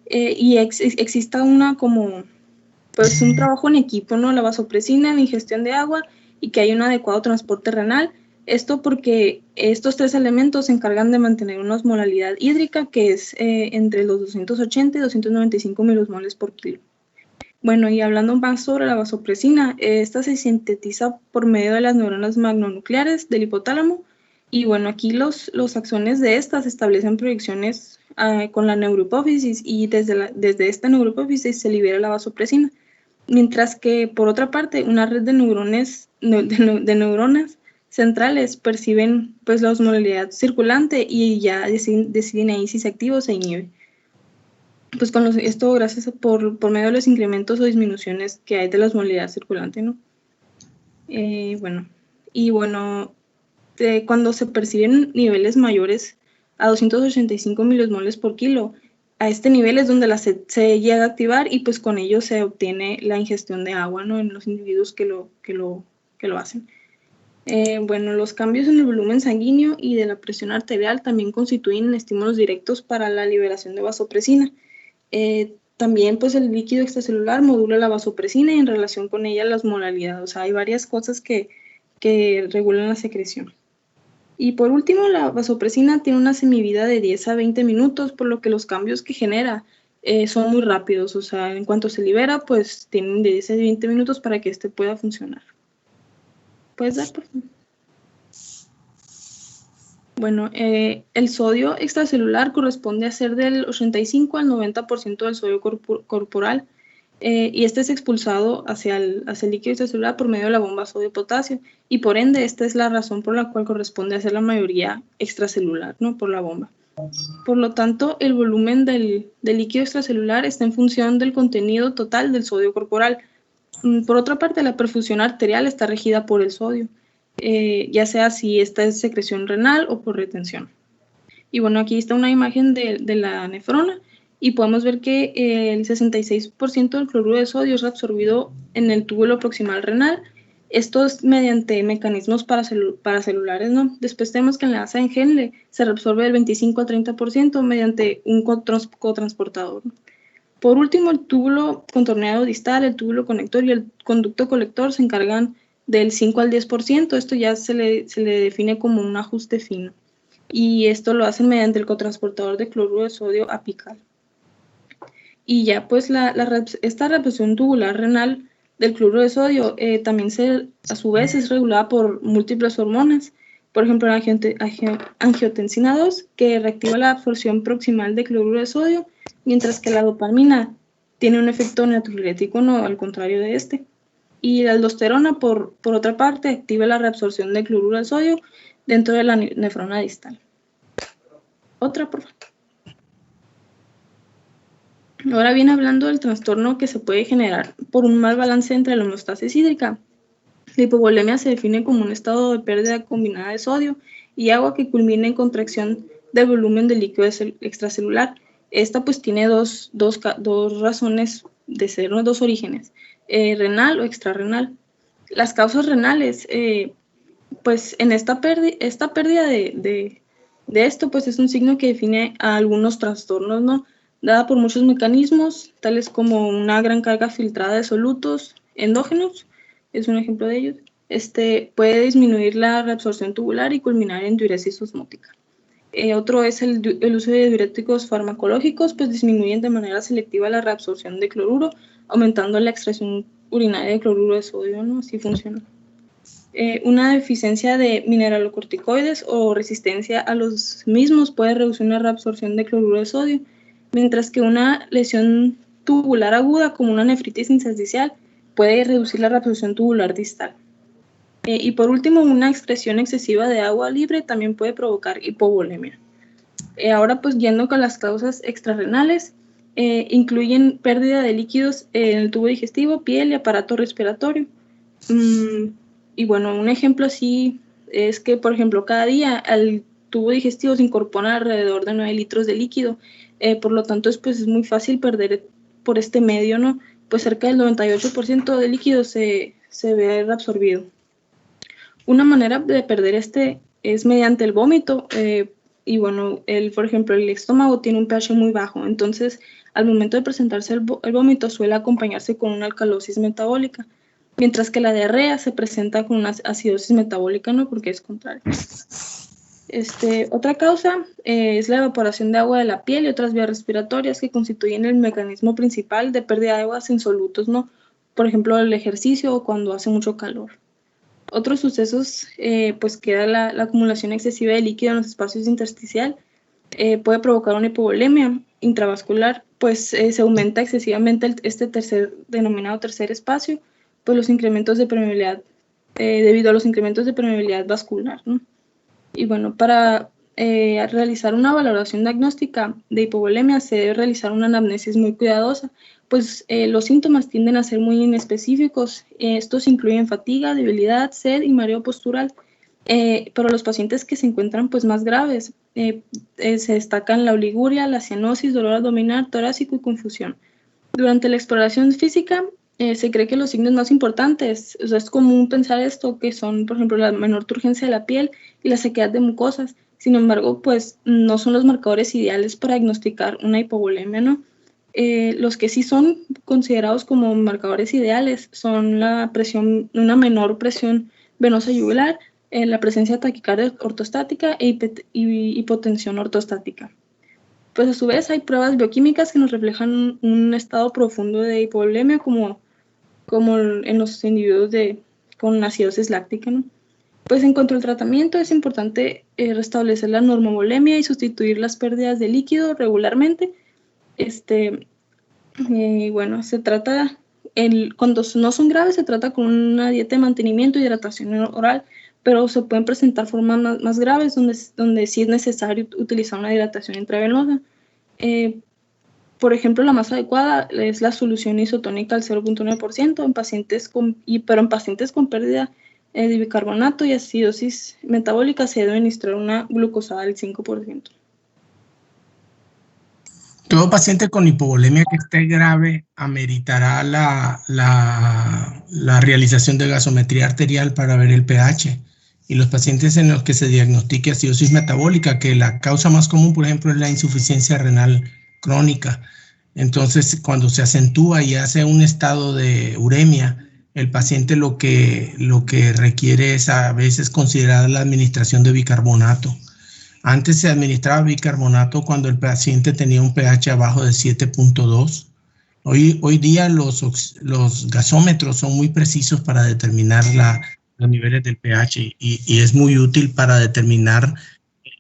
y exista pues un trabajo en equipo, ¿no? La vasopresina, la ingestión de agua y que haya un adecuado transporte renal. Esto porque estos tres elementos se encargan de mantener una osmolalidad hídrica que es entre los 280 y 295 milosmoles por kilo. Bueno, y hablando más sobre la vasopresina, esta se sintetiza por medio de las neuronas magnonucleares del hipotálamo, y bueno, aquí los axones de estas establecen proyecciones con la neurohipófisis, y desde esta neurohipófisis se libera la vasopresina, mientras que por otra parte una red de neuronas centrales perciben pues la osmolaridad circulante y ya deciden ahí si se activa o se inhibe. Pues esto gracias por medio de los incrementos o disminuciones que hay de la osmolaridad circulante, ¿no? Cuando se perciben niveles mayores a 285 milosmoles por kilo, a este nivel es donde la sed se llega a activar y pues con ello se obtiene la ingestión de agua, ¿no? En los individuos que lo hacen. Los cambios en el volumen sanguíneo y de la presión arterial también constituyen estímulos directos para la liberación de vasopresina. También pues el líquido extracelular modula la vasopresina y en relación con ella la osmolaridad. O sea, hay varias cosas que regulan la secreción. Y por último, la vasopresina tiene una semivida de 10 a 20 minutos, por lo que los cambios que genera son muy rápidos. O sea, en cuanto se libera, pues tienen de 10 a 20 minutos para que este pueda funcionar. ¿Puedes dar, por favor? Bueno, el sodio extracelular corresponde a ser del 85 al 90% del sodio corporal y este es expulsado hacia el líquido extracelular por medio de la bomba sodio-potasio y por ende esta es la razón por la cual corresponde a ser la mayoría extracelular, ¿no? Por la bomba. Por lo tanto, el volumen del líquido extracelular está en función del contenido total del sodio corporal. Por otra parte, la perfusión arterial está regida por el sodio. Ya sea si esta es secreción renal o por retención. Y bueno, aquí está una imagen de la nefrona y podemos ver que el 66% del cloruro de sodio es absorbido en el túbulo proximal renal. Esto es mediante mecanismos paracelulares, ¿no? Después tenemos que en la asa en Henle se reabsorbe el 25 al 30% mediante un cotransportador. Por último, el túbulo contorneado distal, el túbulo conector y el conducto colector se encargan del 5 al 10%, esto ya se le define como un ajuste fino. Y esto lo hacen mediante el cotransportador de cloruro de sodio apical. Y ya pues esta reabsorción tubular renal del cloruro de sodio también a su vez es regulada por múltiples hormonas. Por ejemplo, la angiotensina 2, que reactiva la absorción proximal de cloruro de sodio, mientras que la dopamina tiene un efecto natriurético, no al contrario de este. Y la aldosterona, por otra parte, activa la reabsorción de cloruro de sodio dentro de la nefrona distal. Otra, por favor. Ahora bien, hablando del trastorno que se puede generar por un mal balance entre la homeostasis hídrica. La hipovolemia se define como un estado de pérdida combinada de sodio y agua que culmina en contracción del volumen del líquido extracelular. Esta pues tiene dos razones de ser, ¿no? Dos orígenes. Renal o extrarrenal. Las causas renales, pues en esta pérdida de esto, pues es un signo que define a algunos trastornos, ¿no? Dada por muchos mecanismos, tales como una gran carga filtrada de solutos endógenos, es un ejemplo de ellos. Puede disminuir la reabsorción tubular y culminar en diuresis osmótica. Otro es el uso de diuréticos farmacológicos, pues disminuyen de manera selectiva la reabsorción de cloruro, aumentando la extracción urinaria de cloruro de sodio, ¿no? Así funciona. Una deficiencia de mineralocorticoides o resistencia a los mismos puede reducir una reabsorción de cloruro de sodio, mientras que una lesión tubular aguda, como una nefritis intersticial, puede reducir la reabsorción tubular distal. Y por último, una excreción excesiva de agua libre también puede provocar hipovolemia. Ahora, pues yendo con las causas extrarrenales, incluyen pérdida de líquidos en el tubo digestivo, piel y aparato respiratorio. Y bueno, un ejemplo así es que, por ejemplo, cada día al tubo digestivo se incorporan alrededor de 9 litros de líquido. Por lo tanto, es muy fácil perder por este medio, ¿no? Pues cerca del 98% de líquido se ve reabsorbido. Una manera de perder es mediante el vómito. Y bueno, por ejemplo, el estómago tiene un pH muy bajo, entonces al momento de presentarse el vómito suele acompañarse con una alcalosis metabólica, mientras que la diarrea se presenta con una acidosis metabólica, ¿no? Porque es contrario. Otra causa es la evaporación de agua de la piel y otras vías respiratorias que constituyen el mecanismo principal de pérdida de aguas en solutos, ¿no? Por ejemplo, el ejercicio o cuando hace mucho calor. Otros sucesos, pues queda la acumulación excesiva de líquido en los espacios intersticial, puede provocar una hipovolemia intravascular, pues se aumenta excesivamente denominado tercer espacio, pues los incrementos de permeabilidad debido a los incrementos de permeabilidad vascular, ¿no? Y bueno, para realizar una valoración diagnóstica de hipovolemia se debe realizar una anamnesis muy cuidadosa, pues los síntomas tienden a ser muy inespecíficos. Estos incluyen fatiga, debilidad, sed y mareo postural. Pero los pacientes que se encuentran pues más graves se destacan la oliguria, la cianosis, dolor abdominal, torácico y confusión. Durante la exploración física se cree que los signos más importantes, o sea, es común pensar esto, que son por ejemplo la menor turgencia de la piel y la sequedad de mucosas. Sin embargo, pues no son los marcadores ideales para diagnosticar una hipovolemia, ¿no? Los que sí son considerados como marcadores ideales son la presión, una menor presión venosa yugular, la presencia de taquicardia ortostática e hipotensión ortostática. Pues a su vez hay pruebas bioquímicas que nos reflejan un estado profundo de hipovolemia como en los individuos con acidosis láctica, ¿no? Pues en cuanto al tratamiento es importante restablecer la normovolemia y sustituir las pérdidas de líquido regularmente. Bueno, se trata, cuando no son graves, se trata con una dieta de mantenimiento y hidratación oral, pero se pueden presentar formas más graves donde sí es necesario utilizar una hidratación intravenosa. Por ejemplo, la más adecuada es la solución isotónica al 0.9% en pacientes pero en pacientes con pérdida de bicarbonato y acidosis metabólica se debe administrar una glucosada del 5%. Todo paciente con hipovolemia que esté grave ameritará la realización de gasometría arterial para ver el pH. Y los pacientes en los que se diagnostique acidosis metabólica, que la causa más común, por ejemplo, es la insuficiencia renal crónica. Entonces, cuando se acentúa y hace un estado de uremia, el paciente lo que requiere es a veces considerar la administración de bicarbonato. Antes se administraba bicarbonato cuando el paciente tenía un pH abajo de 7.2. Hoy día los gasómetros son muy precisos para determinar los niveles del pH y es muy útil para determinar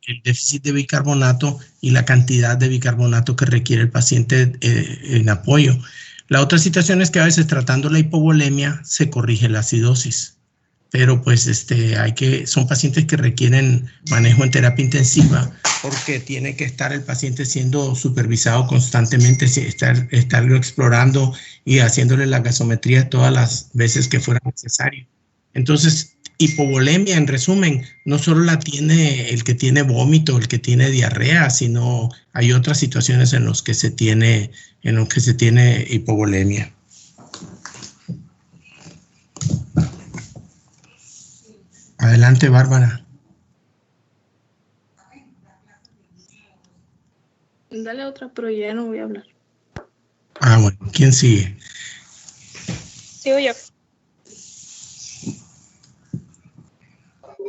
el déficit de bicarbonato y la cantidad de bicarbonato que requiere el paciente en apoyo. La otra situación es que a veces tratando la hipovolemia se corrige la acidosis. Pero pues son pacientes que requieren manejo en terapia intensiva porque tiene que estar el paciente siendo supervisado constantemente, estarlo explorando y haciéndole la gasometría todas las veces que fuera necesario. Entonces, hipovolemia, en resumen, no solo la tiene el que tiene vómito, el que tiene diarrea, sino hay otras situaciones en las que se tiene hipovolemia. Adelante, Bárbara. Dale otra, pero ya no voy a hablar. Bueno, ¿quién sigue? Sigo yo.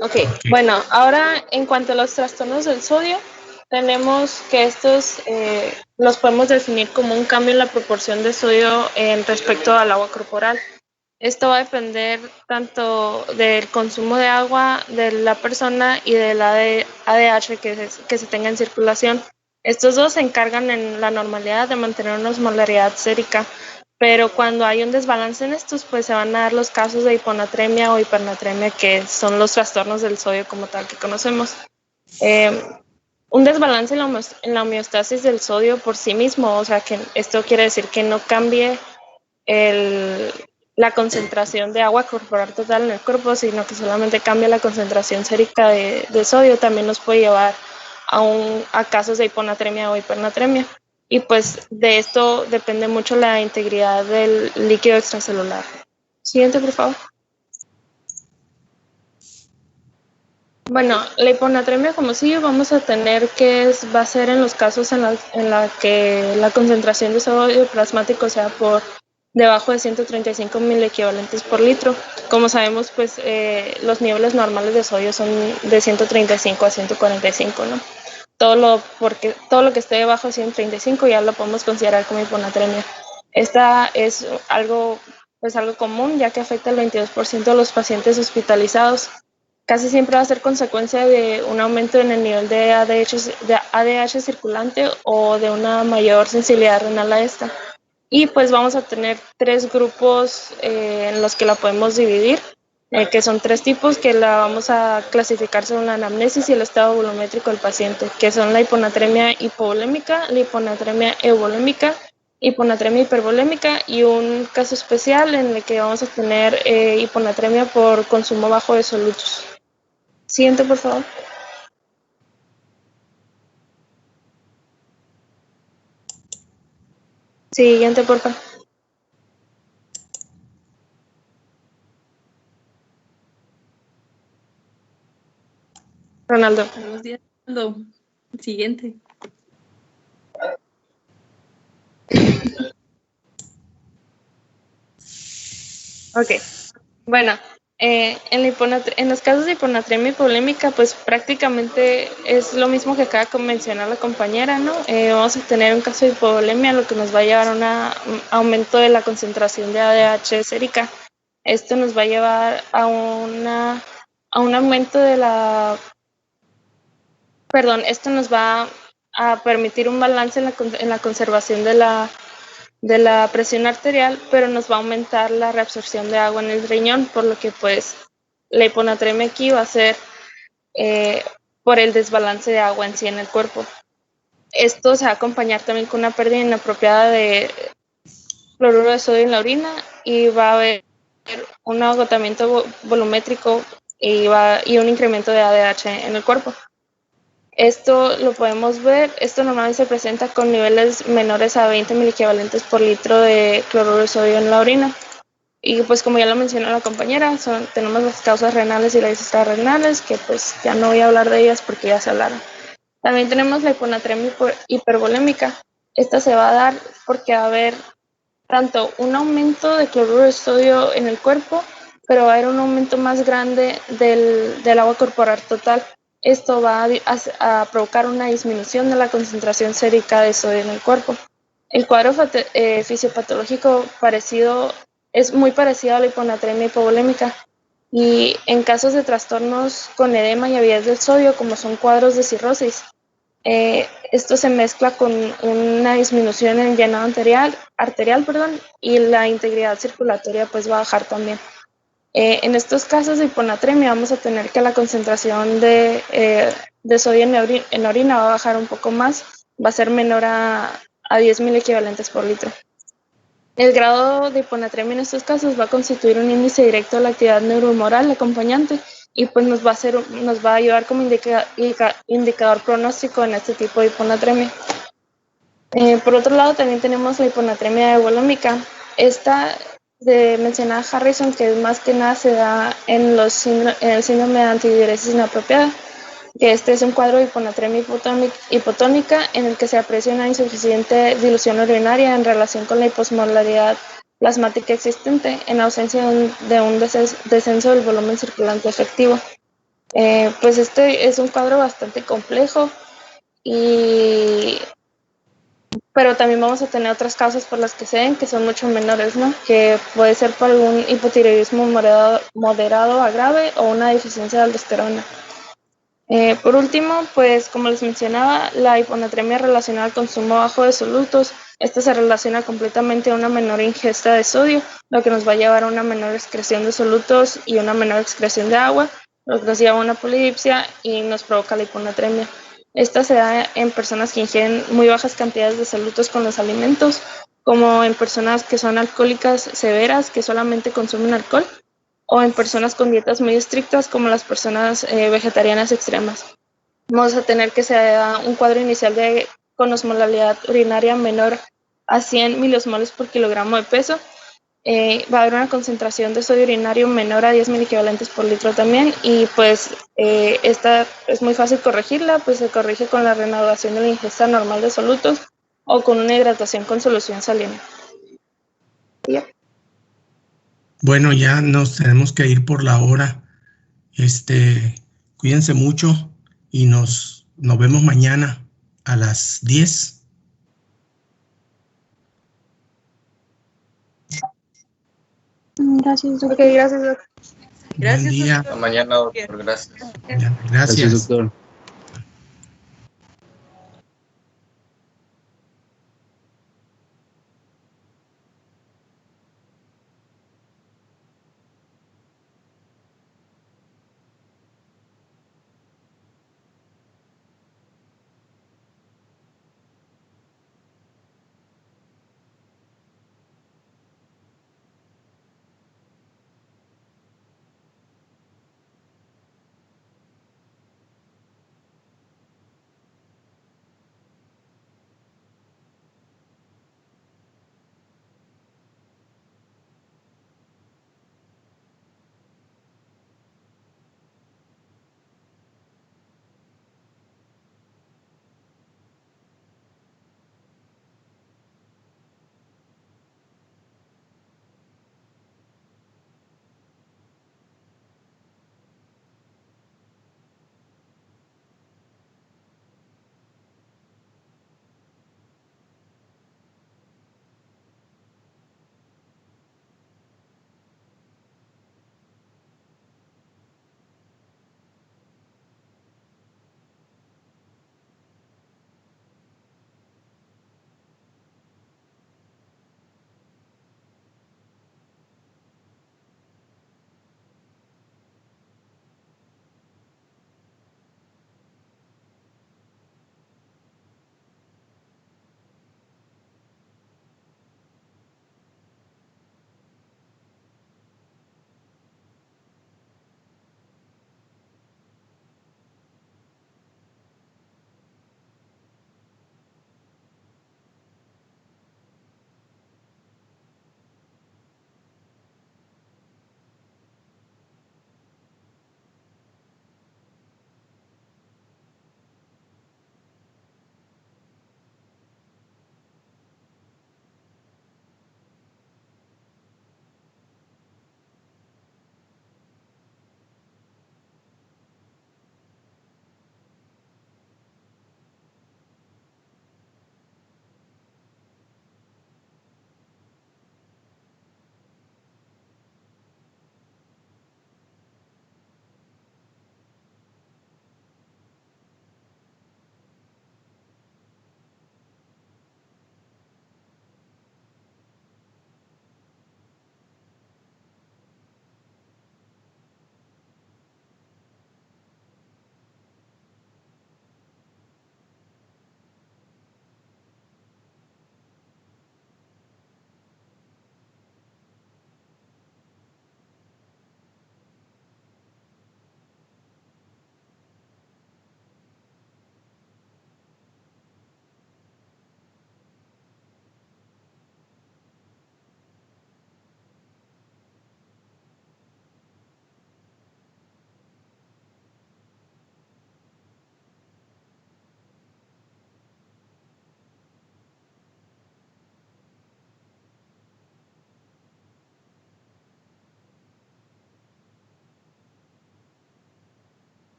Ok, bueno, ahora en cuanto a los trastornos del sodio, tenemos que estos los podemos definir como un cambio en la proporción de sodio respecto al agua corporal. Esto va a depender tanto del consumo de agua de la persona y del ADH que se tenga en circulación. Estos dos se encargan en la normalidad de mantener una osmolaridad sérica, pero cuando hay un desbalance en estos, pues se van a dar los casos de hiponatremia o hipernatremia, que son los trastornos del sodio como tal que conocemos. Un desbalance en la homeostasis del sodio por sí mismo, o sea que esto quiere decir que no cambie la concentración de agua corporal total en el cuerpo, sino que solamente cambia la concentración sérica de sodio, también nos puede llevar a casos de hiponatremia o hipernatremia. Y pues de esto depende mucho la integridad del líquido extracelular. Siguiente, por favor. Bueno, la hiponatremia como sigue, vamos a tener va a ser en los casos en la que la concentración de sodio plasmático sea por debajo de 135 milequivalentes por litro. Como sabemos, pues los niveles normales de sodio son de 135 a 145, ¿no? Todo lo que esté debajo de 135 ya lo podemos considerar como hiponatremia. Esta es algo común, ya que afecta al 22% de los pacientes hospitalizados. Casi siempre va a ser consecuencia de un aumento en el nivel de ADH circulante o de una mayor sensibilidad renal a esta. Y pues vamos a tener tres grupos en los que la podemos dividir. que son 3 tipos que la vamos a clasificar según la anamnesis y el estado volumétrico del paciente, que son la hiponatremia hipovolémica, la hiponatremia euvolémica, hiponatremia hipervolémica y un caso especial en el que vamos a tener hiponatremia por consumo bajo de solutos. Siguiente, por favor. Siguiente, por favor. Ronaldo. Buenos días, Ronaldo. Siguiente. Ok. Bueno, en los casos de hiponatremia hipovolémica, pues prácticamente es lo mismo que acaba de mencionar la compañera, ¿no? Vamos a tener un caso de hipovolemia, lo que nos va a llevar a un aumento de la concentración de ADH sérica. Esto nos va a llevar a un aumento de la... Perdón, esto nos va a permitir un balance en la conservación de la presión arterial, pero nos va a aumentar la reabsorción de agua en el riñón, por lo que pues la hiponatremia aquí va a ser por el desbalance de agua en sí en el cuerpo. Esto se va a acompañar también con una pérdida inapropiada de cloruro de sodio en la orina y va a haber un agotamiento volumétrico y un incremento de ADH en el cuerpo. Esto lo podemos ver, esto normalmente se presenta con niveles menores a 20 miliequivalentes por litro de cloruro de sodio en la orina. Y pues como ya lo mencionó la compañera, tenemos las causas renales y las extrarrenales, que pues ya no voy a hablar de ellas porque ya se hablaron. También tenemos la hiponatremia hipervolémica. Esta se va a dar porque va a haber tanto un aumento de cloruro de sodio en el cuerpo, pero va a haber un aumento más grande del agua corporal total. Esto va a provocar una disminución de la concentración sérica de sodio en el cuerpo. El cuadro fisiopatológico es muy parecido a la hiponatremia hipovolémica y en casos de trastornos con edema y avidez del sodio, como son cuadros de cirrosis, esto se mezcla con una disminución en el llenado arterial, y la integridad circulatoria pues va a bajar también. En estos casos de hiponatremia vamos a tener que la concentración de sodio en la orina va a bajar un poco más, va a ser menor a 10 miliequivalentes por litro. El grado de hiponatremia en estos casos va a constituir un índice directo de la actividad neurohumoral acompañante y pues nos va a ayudar como indicador pronóstico en este tipo de hiponatremia. Por otro lado también tenemos la hiponatremia euvolémica. Esta mencionada Harrison, que más que nada se da en el síndrome de antidiuresis inapropiada, que este es un cuadro de hiponatremia hipotónica en el que se aprecia una insuficiente dilución urinaria en relación con la hiposmolaridad plasmática existente en ausencia de un descenso del volumen circulante efectivo. Pues este es un cuadro bastante complejo pero también vamos a tener otras causas por las que se den que son mucho menores, ¿no? Que puede ser por algún hipotiroidismo moderado a grave o una deficiencia de aldosterona. Por último, pues como les mencionaba, la hiponatremia relacionada al consumo bajo de solutos. Esta se relaciona completamente a una menor ingesta de sodio, lo que nos va a llevar a una menor excreción de solutos y una menor excreción de agua, lo que nos lleva a una polidipsia y nos provoca la hiponatremia. Esta se da en personas que ingieren muy bajas cantidades de solutos con los alimentos, como en personas que son alcohólicas severas, que solamente consumen alcohol, o en personas con dietas muy estrictas, como las personas vegetarianas extremas. Vamos a tener que se da un cuadro inicial con osmolalidad urinaria menor a 100 miliosmoles por kilogramo de peso. Va a haber una concentración de sodio urinario menor a 10 miliequivalentes por litro también, y pues esta es muy fácil corregirla, pues se corrige con la reanudación de la ingesta normal de solutos o con una hidratación con solución salina. ¿Sí? Bueno, ya nos tenemos que ir por la hora. Cuídense mucho y nos vemos mañana a las 10. Gracias, doctor. Okay, gracias, doctor. Buen día. Doctor. Mañana, doctor, gracias. Gracias. Doctor.